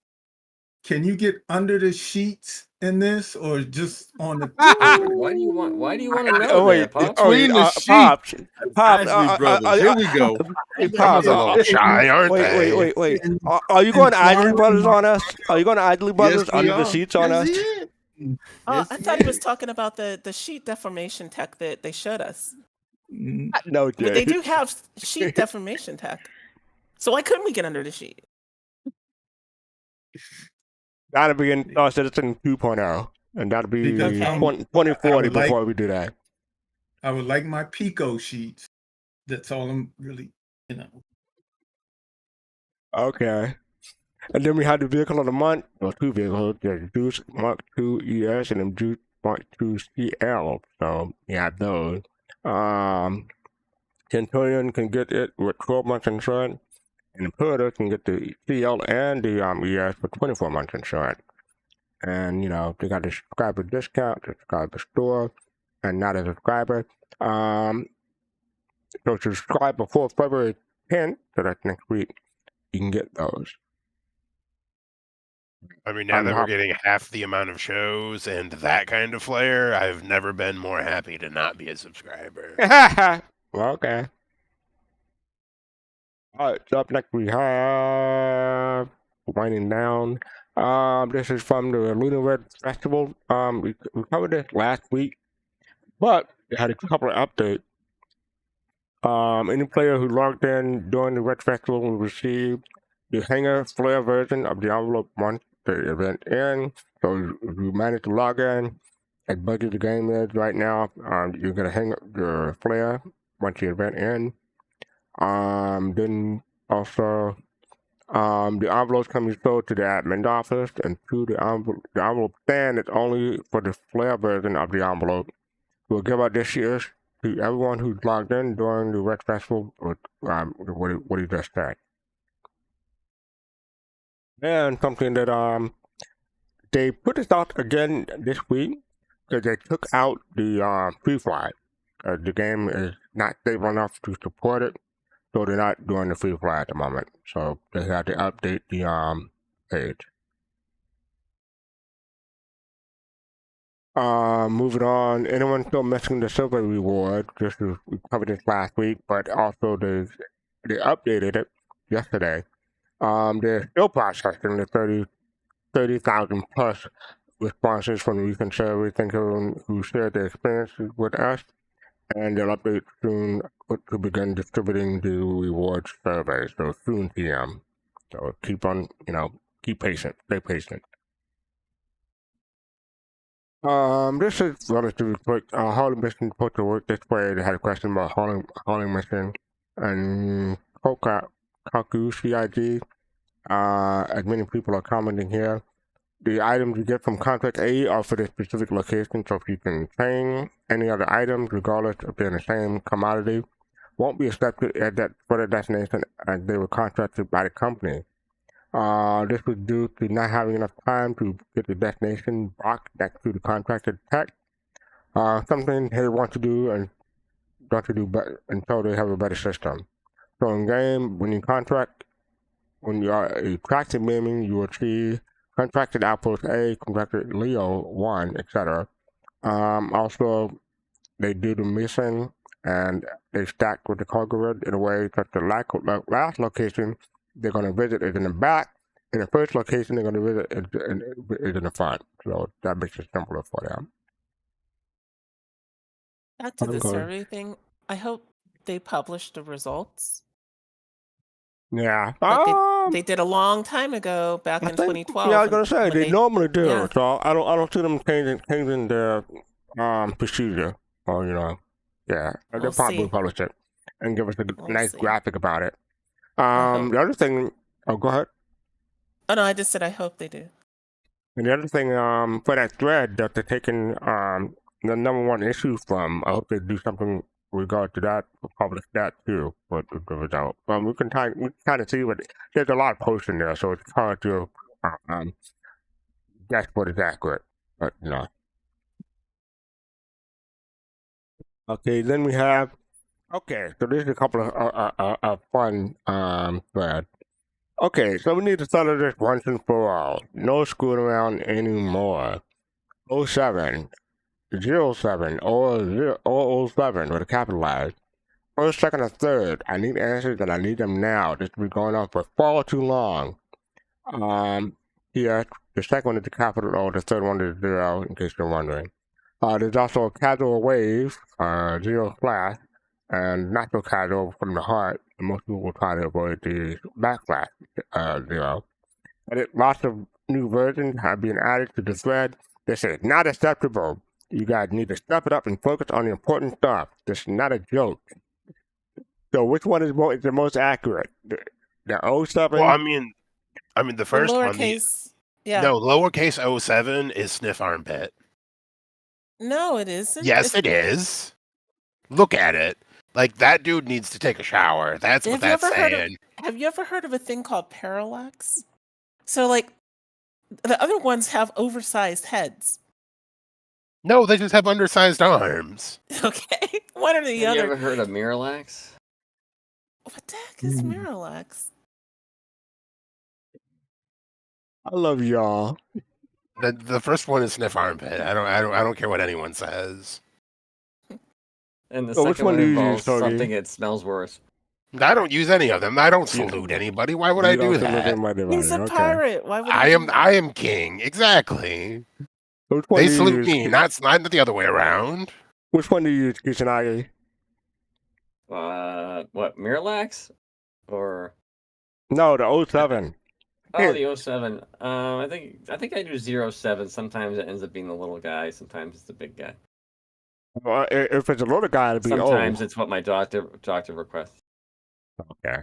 Can you get under the sheets in this, or just on the?
Why do you want to know that, Pops?
Between the
Pops.
Isley brothers. Here we go.
Pops,
a little shy, aren't they?
Wait. Are you going Isley Brothers on us? Are you going Isley Brothers under the sheets on us?
I thought he was talking about the sheet deformation tech that they showed us.
Mm,
No,
But they
Jade.
do have sheet deformation tech. So why couldn't we get under the sheet?
That'll be in Star Citizen 2.0, and that'll be
Because I
2040
would like
before we do that.
I would like my Pico sheets. That's all I'm really,
Okay. And then we had the vehicle of the month, or two vehicles, the Juice Mark II ES and the Juice Mark II CL. So we have those. Centurion can get it with 12 months insurance, and the Pedro can get the CL and the ES for 24 months insurance. And, they got the subscriber discount, the subscriber store, and not a subscriber. So to subscribe before February 10th, so that's next week, you can get those.
I mean, now that we're getting half the amount of shows and that kind of flair, I've never been more happy to not be a subscriber.
Well, okay. Alright, so up next we have winding down. This is from the Lunar Red Festival. We covered this last week, but it had a couple of updates. Any player who logged in during the Red Festival will receive the Hanger Flare version of the envelope once the event ends. So if you manage to log in, as buggy the game is right now, you're gonna hang up your flare once the event ends. Then also, the envelopes can be sold to the admin office, and to the envelope stand is only for the flare version of the envelope. We'll give out this year's to everyone who's logged in during the Red Festival with what he just said. And something that they put this out again this week because they took out the free fly. The game is not stable enough to support it, so they're not doing the free fly at the moment. So they had to update the page. Moving on, anyone still missing the silver reward? We covered this last week, but also they updated it yesterday. They're still processing the 30,000 plus responses from the recent survey. Thank everyone who shared their experiences with us, and they'll update soon to begin distributing the rewards survey. So soon PM. So keep on, keep patient, stay patient. This is relatively quick. Hauling mission supposed to work this way. They had a question about hauling mission and Kaku CIG. As many people are commenting here, the items you get from contract A are for the specific location, so if you can change any other items, regardless if they're in the same commodity, won't be accepted for the destination as they were contracted by the company. This was due to not having enough time to get the destination box next to the contracted tech. Something they want to do and want to do better until they have a better system. So in game, when you are a tracking gaming, you will see contracted outpost A, contracted Leo 1, etc. Also, they do the mission and they stack with the cargo grid in a way that the last location they're going to visit is in the back, and the first location they're going to visit is in the front. So that makes it simpler for them.
Back to the survey thing. I hope they publish the results.
Yeah.
Like they did a long time ago, back in 2012.
Yeah, I was gonna say they normally do.
Yeah.
So I don't see them changing their procedure. Or yeah,
We'll
they'll probably
see.
publish it and give us a
We'll
nice
see.
graphic about it.
hope-
The other thing. Oh, go ahead.
Oh no, I just said I hope they do.
And the other thing, for that thread that they're taking the number one issue from, I hope they do something with regard to that, publish that too, for the result. We can kind of see what there's a lot of posts in there, so it's hard to guess what is accurate. But okay, then we have. Okay, so there's a couple of fun threads. Okay, so we need to settle this once and for all. No screwing around anymore. 07, 07, or 007 with a capitalized. First, second, or third. I need answers and I need them now. This has been going on for far too long. Here, the second one is the capital O, the third one is 0, in case you're wondering. There's also a casual wave, 0 slash, and not so casual from the heart. And most people will try to avoid the backlash. And lots of new versions have been added to the thread. They say not acceptable. You guys need to step it up and focus on the important stuff. This is not a joke. So which one is the most accurate? The 07?
Well, I mean the
The
first one.
lowercase. Yeah.
No, lowercase 07 is sniff armpit.
No, it isn't.
Yes, it is. Look at it. Like, that dude needs to take a shower. That's what that's saying.
Have you ever heard of a thing called parallax? So, like, the other ones have oversized heads.
No, they just have undersized arms.
Okay, one or the
Have you
other.
ever heard of Miralax?
What the heck is Miralax?
I love y'all.
The first one is sniff armpit. I don't care what anyone says.
And the
So which
second
one
one
do you use,
involves
Togi?
something that smells worse.
I don't use any of them. I don't salute anybody. Why would I
You
do
don't salute
that?
anybody,
He's a
okay.
pirate. Why would
I
he
am
do that?
I am king. Exactly.
So which one
They
do you
salute
use?
me, not the other way around.
Which one do you use, Kusanagi?
What, Miralax? Or
No, the 07.
oh, the 07. I think I do 07. Sometimes it ends up being the little guy. Sometimes it's the big guy.
Well, if it's a little guy, it'd be
Sometimes it's what my doctor requests.
Okay.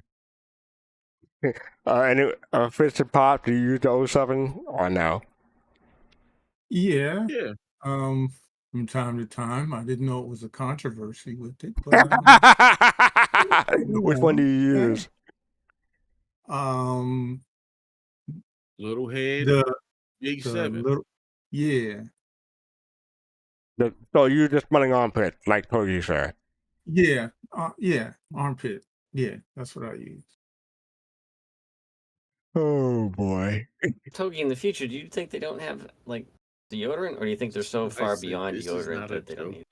And Fitz and Pop, do you use the 07 or no?
Yeah.
Yeah.
From time to time, I didn't know it was a controversy with it, but
Which one do you use?
Little head,
the
big
the
7.
little, yeah,
So you're just smelling armpit, like Togi said.
yeah, armpit, yeah, that's what I use.
Oh boy.
Togi, in the future, do you think they don't have like deodorant, or do you think they're so far
said
beyond
this is
deodorant
not a
that they don't
joke.
need it?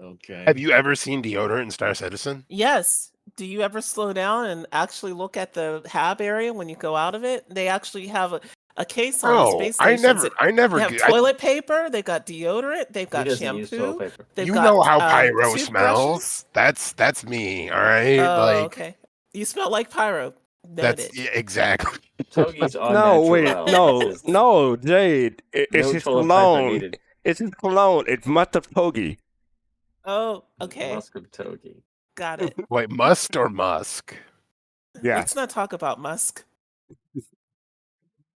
Okay.
Have you ever seen deodorant in Star Citizen?
Yes. Do you ever slow down and actually look at the hab area when you go out of it? They actually have a case on the
No,
space
I
station.
never.
They have toilet paper. They've got deodorant. They've
Who
got
doesn't use toilet
shampoo.
paper?
They've
You
got,
know how pyro
toothbrushes.
smells. That's me. All right,
Oh,
like
okay. You smell like pyro.
that's
Noted.
yeah, exactly.
Togi's on
No,
natural.
wait, no, Jade. It's
No
his
toilet paper
cologne.
needed.
It's his cologne. It's must of Togi.
Oh, okay.
Musk of Togi.
Got it.
Wait, must or musk?
Yeah.
Let's not talk about Musk.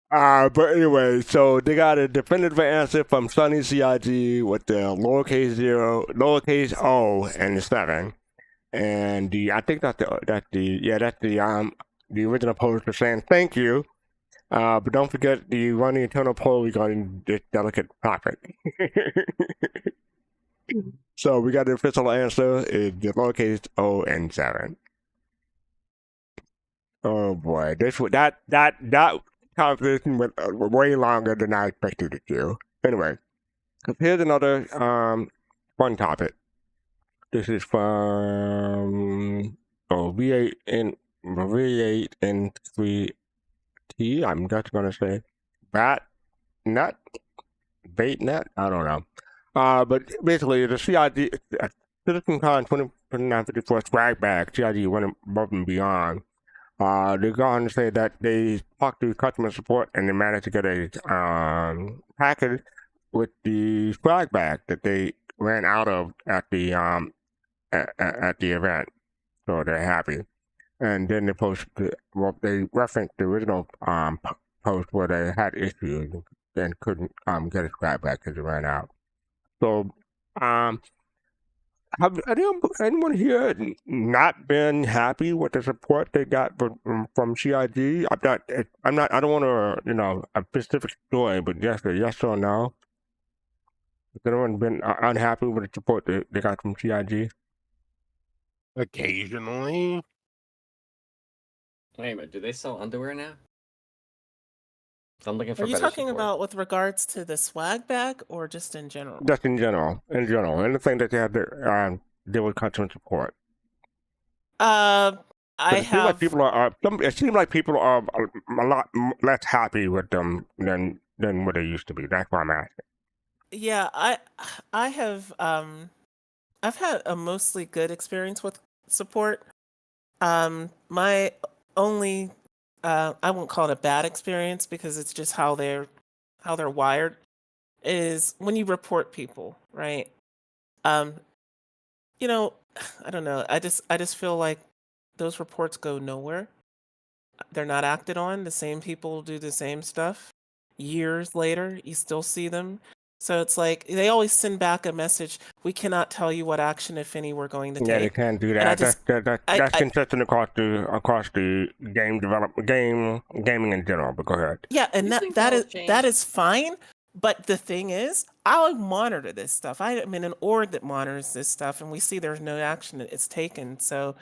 But anyway, so they got a definitive answer from Sunny CIG with the lowercase o, and the 7. And I think that's the original poster saying thank you. But don't forget the running internal poll regarding this delicate topic. So we got the official answer is the lowercase o and 7. Oh boy, that conversation went way longer than I expected it to. Anyway, here's another fun topic. This is from V8 and 3T. I'm just gonna say bait net. I don't know. But basically, the CID CitizenCon 2954 swag bag, CID went above and beyond. They go on to say that they talked to customer support and they managed to get a package with the swag bag that they ran out of at the event. So they're happy. And then they they referenced the original post where they had issues and couldn't get a swag bag because it ran out. So have anyone here not been happy with the support they got from CIG? I don't want to, a specific story, but just a yes or no. Has anyone been unhappy with the support they got from CIG?
Occasionally.
Wait a minute, do they sell underwear now? I'm looking for
Are you
better
talking
support.
about with regards to the swag bag or just in general?
Just in general, anything that they had to deal with customer support.
I
It seems like
have.
people are a lot less happy with them than what they used to be. That's why I'm asking.
Yeah, I have I've had a mostly good experience with support. My only I won't call it a bad experience because it's just how they're wired is when you report people, right? Um, you know, I don't know. I just feel like those reports go nowhere. They're not acted on. The same people do the same stuff. Years later, you still see them. So it's like they always send back a message. We cannot tell you what action, if any, we're going to
Yeah, they
take.
can't do
And I
that.
just,
That's
I
consistent across the gaming in general. But go ahead.
yeah,
Do
and
you
that
think
that
that'll
is that
change?
is fine. But the thing is, I'll monitor this stuff. I'm in an org that monitors this stuff, and we see there's no action that it's taken. So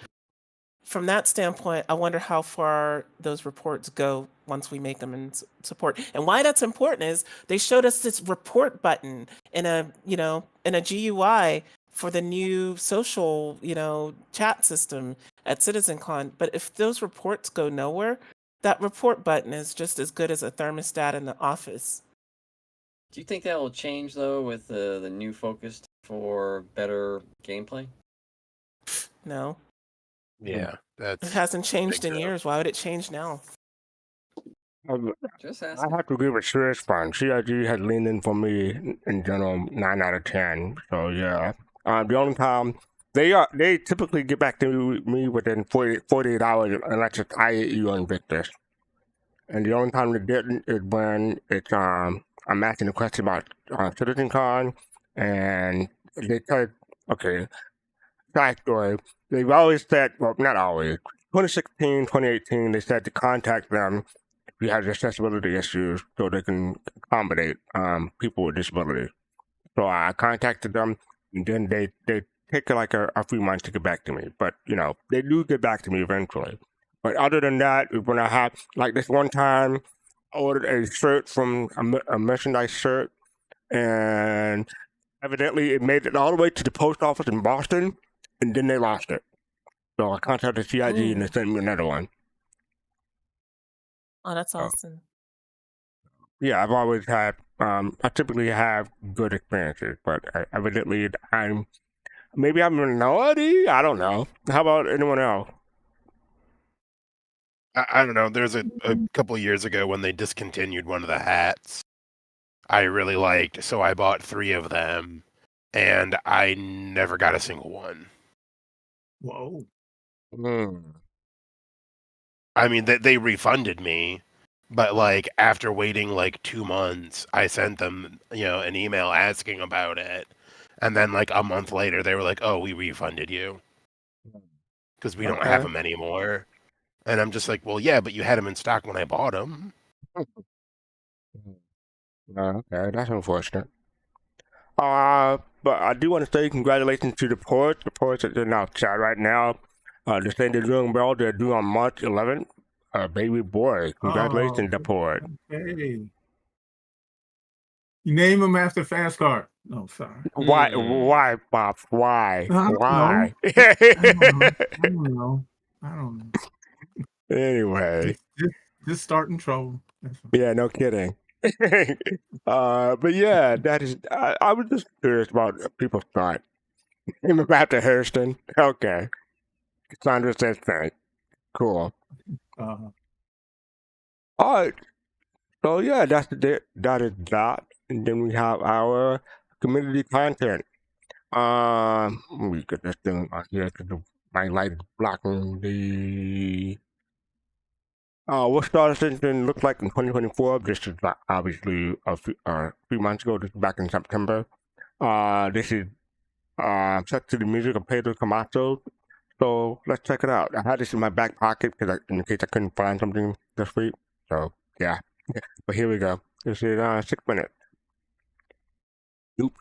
from that standpoint, I wonder how far those reports go once we make them in support. And why that's important is they showed us this report button in a GUI for the new social, chat system at CitizenCon. But if those reports go nowhere, that report button is just as good as a thermostat in the office.
Do you think that will change though with the new focus for better gameplay?
No,
Yeah,
it
that's
hasn't changed
think
in
so.
years. Why would it change now?
Just
I
asking.
have to give it serious fun. CIG has leaned in for me in general 9 out of 10. So yeah. The only time they typically get back to me within 48 hours unless it's IAE or Invictus. And the only time they didn't is when it's I'm asking a question about CitizenCon, and they said, okay, side story. They've always said, well, not always. 2016, 2018, they said to contact them if you have accessibility issues so they can accommodate people with disabilities. So I contacted them, and then they take like a few months to get back to me. But they do get back to me eventually. But other than that, when I have like this one time, I ordered a shirt from a merchandise shirt, and evidently it made it all the way to the post office in Boston, and then they lost it. So I contacted CIG and they sent me another one.
Oh, that's
So,
awesome.
yeah, I've always had. I typically have good experiences, but evidently maybe I'm a minority. I don't know. How about anyone else?
I don't know. There's a couple years ago when they discontinued one of the hats I really liked, so I bought 3 of them, and I never got a single one.
Whoa.
Hmm.
I mean, they refunded me, but like after waiting like 2 months, I sent them, an email asking about it, and then like a month later, they were like, "Oh, we refunded you because we don't have
Okay.
them anymore." And I'm just like, "Well, yeah, but you had them in stock when I bought them."
Okay, that's unfortunate. But I do want to say congratulations to the ports. The ports that are now chat right now. They're saying they're doing well. They're due on March 11th. Baby boy, congratulations, the port.
Hey. You name them after fastcart. No, sorry.
Why, Pops? Why?
I don't know.
Why?
I don't know. I don't know.
Anyway,
Just starting trouble. That's all.
yeah, no kidding. But yeah, that is. I was just curious about people's thought. Name him after Hairston. Okay. Cassandra says thanks. Cool.
Uh,
All right. So yeah, that's it. That is that. And then we have our community content. Let me get this thing on here because my light is blocking the. What Star Citizen looked like in 2024. This is obviously a few months ago. This is back in September. This is set to the music of Pedro Camacho. So let's check it out. I had this in my back pocket because in case I couldn't find something this week. So yeah, but here we go. This is 6 minutes. Oops.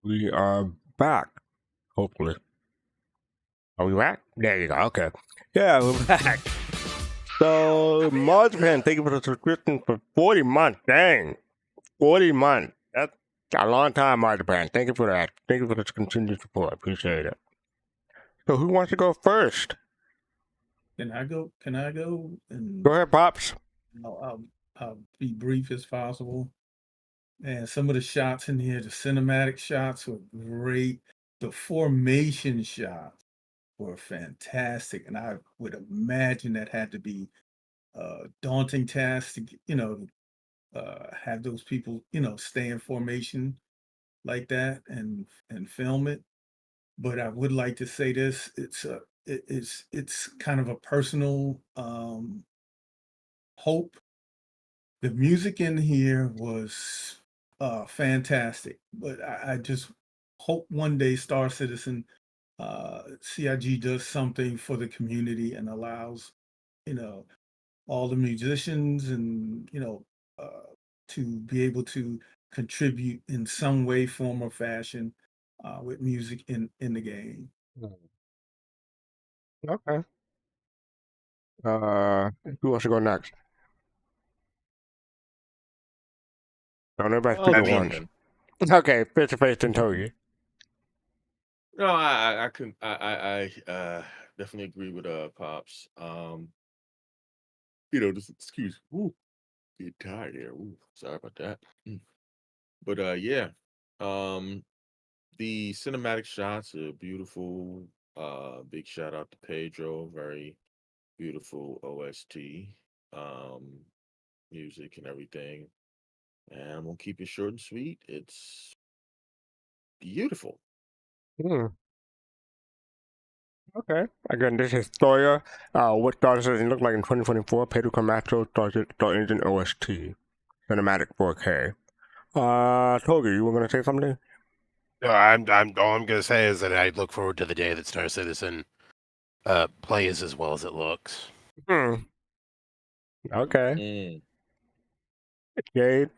We are back. Hopefully. Are we back? There you go. Okay. Yeah, we're back. So, Marzipan, thank you for the subscription for 40 months. Dang. 40 months. That's a long time, Marzipan. Thank you for that. Thank you for the continued support. Appreciate it. So, who wants to go first?
Can I go? Can I go? And
Go ahead, Pops.
I'll be brief as possible. And some of the shots in here, the cinematic shots were great. The formation shots were fantastic, and I would imagine that had to be a daunting task to, have those people, stay in formation like that and film it. But I would like to say this: it's kind of a personal hope. The music in here was fantastic, but I just hope one day Star Citizen CIG does something for the community and allows, all the musicians and, to be able to contribute in some way, form, or fashion with music in the game.
Okay. Who wants to go next? Don't everybody speak
Oh,
at
me
once.
then.
Okay, face to face and Thoya.
No, I can definitely agree with Pops. Just excuse. Ooh, get tired here. Ooh, sorry about that. But yeah, the cinematic shots are beautiful. Big shout out to Pedro. Very beautiful OST, music and everything. And I'm gonna keep it short and sweet. It's beautiful.
Hmm. Okay. Again, this is Thoya. What Star Citizen looked like in 2024. Pedro Camacho, Star Engine OST. Cinematic 4K. Togi, you were going to say something?
No, all I'm gonna say is that I look forward to the day that Star Citizen plays as well as it looks.
Okay.
Mm.
Jade?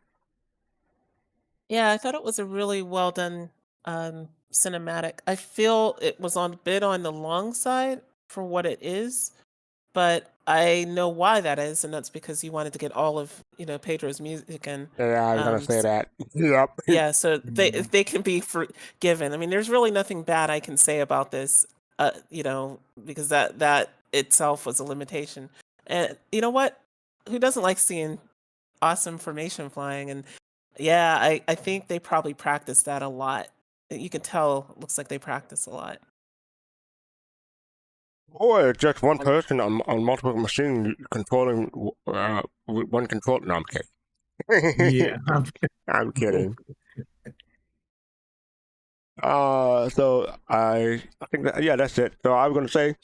Yeah, I thought it was a really well done cinematic. I feel it was a bit on the long side for what it is, but I know why that is, and that's because you wanted to get all of Pedro's music and
Yeah, I was going to say that. Yep.
yeah, so they can be forgiven. I mean, there's really nothing bad I can say about this, because that itself was a limitation. And you know what? Who doesn't like seeing awesome formation flying? And yeah, I think they probably practice that a lot. You can tell. It looks like they practice a lot.
Or just one person on multiple machines controlling with one control. No, I'm kidding.
Yeah.
I'm kidding. So I think that, yeah, that's it. So I was going to say,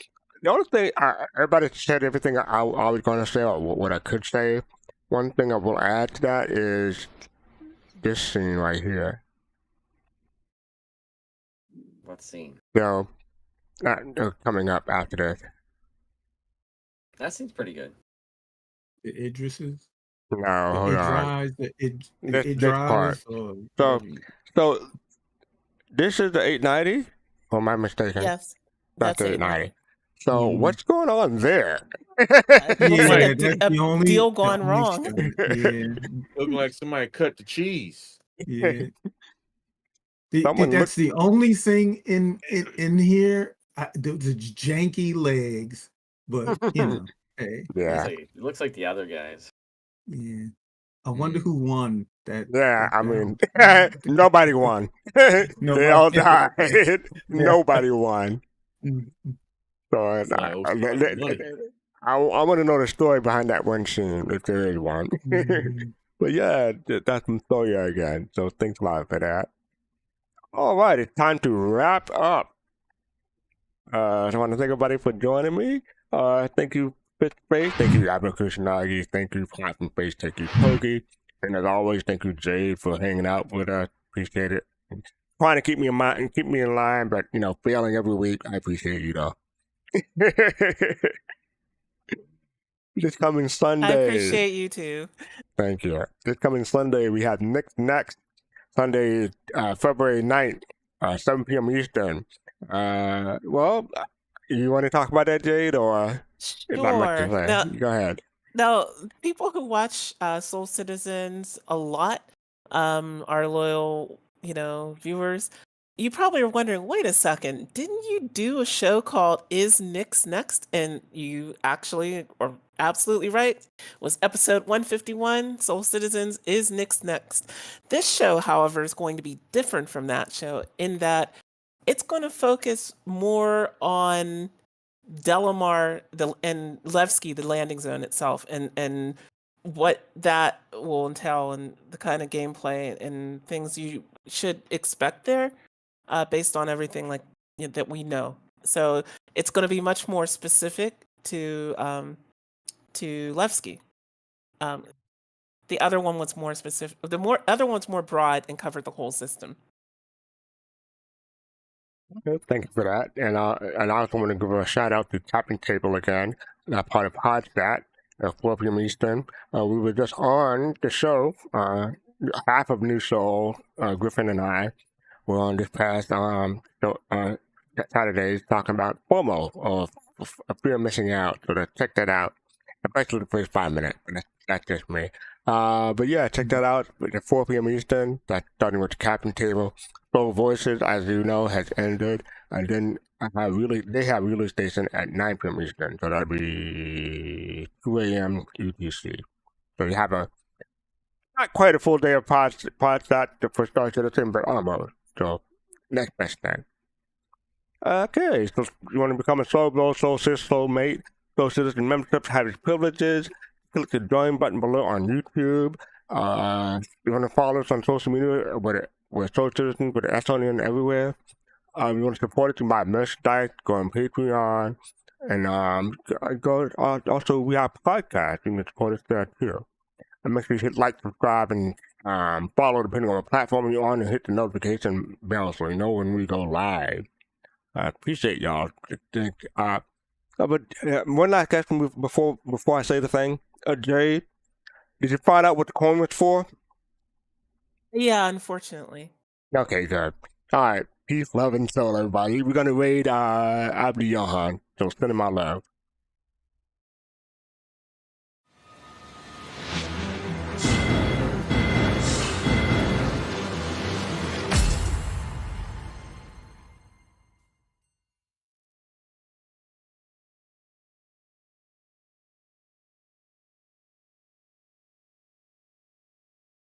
the only thing, everybody said everything I was going to say, or what I could say. One thing I will add to that is this scene right here.
What scene?
Coming up after this.
That seems pretty good.
The Idrises.
No, hold on.
It
This part. So this is the 890? Or am I mistaken?
Yes,
That's the 890. So
Mhm.
what's going on there?
It looks like
Yeah,
a
that's the only
deal
the
gone
only
wrong.
shot. Yeah,
Look like somebody cut the cheese.
yeah.
Someone
That's the only thing in here. The janky legs, but hey,
Yeah.
It looks like the other guys.
yeah. I wonder who won that.
Yeah,
that
I mean,
battle.
nobody won. They all died.
Yeah.
Nobody won.
Mm.
So
Somebody owes somebody money.
I want to know the story behind that one scene, if there is one.
Mhm.
But yeah, that's from Thoya again. So thanks a lot for that. All right, it's time to wrap up. So I want to thank everybody for joining me. Thank you, Fitface. Thank you, Abrakushanagi. Thank you, Platinum Face. Thank you, Togi. And as always, thank you, Jade, for hanging out with us. Appreciate it. Trying to keep me in mind and keep me in line, but failing every week. I appreciate you though. This coming Sunday.
I appreciate you too.
Thank you. This coming Sunday, we have Next Sunday, February 9th, 7 p.m. Eastern. Well, you want to talk about that, Jade, or if not much to
Sure.
say?
Now,
Go ahead.
now, people who watch Soul Citizens a lot, our loyal, viewers, you probably are wondering, wait a second, didn't you do a show called Is Nyx Next? And you actually are absolutely right. It was episode 151, Soul Citizens Is Nyx Next. This show, however, is going to be different from that show in that it's going to focus more on Delamar and Levski, the landing zone itself, and what that will entail, and the kind of gameplay and things you should expect there, based on everything that we know. So it's going to be much more specific to Levski. The other one was more specific. Other one's more broad and covered the whole system.
Okay, thank you for that. And I also want to give a shout out to Tapping Table again, part of Podstat at 4 p.m. Eastern. We were just on the show, half of New Soul, Griffin and I were on this past Saturdays talking about FOMO, or fear of missing out. So check that out. Especially the first 5 minutes. That's just me. But yeah, check that out at 4 p.m. Eastern. That's starting with the Captain Table. Soul Voices, as you know, has ended. And then they have Relay Station at 9 p.m. Eastern. So that'll be 2 a.m. UTC. So you have not quite a full day of pods for Star Citizen, but almost. So next best thing. Okay, so you want to become a Soul Bro, Soul Sis, Soul Mate, Soul Citizen memberships have its privileges. Click the join button below on YouTube. You want to follow us on social media with Soul Citizen, with the S on in everywhere. You want to support us, you buy merchandise, go on Patreon, and also we have podcasts. You can support us there too. And make sure you hit like, subscribe, and follow depending on the platform you're on, and hit the notification bell so you know when we go live. I appreciate y'all. But one last question before I say the thing. Jade, did you find out what the coin was for?
Yeah, unfortunately.
Okay, good. Alright, peace, love, and soul, everybody. We're gonna raid Abdi Johan, so send him my love.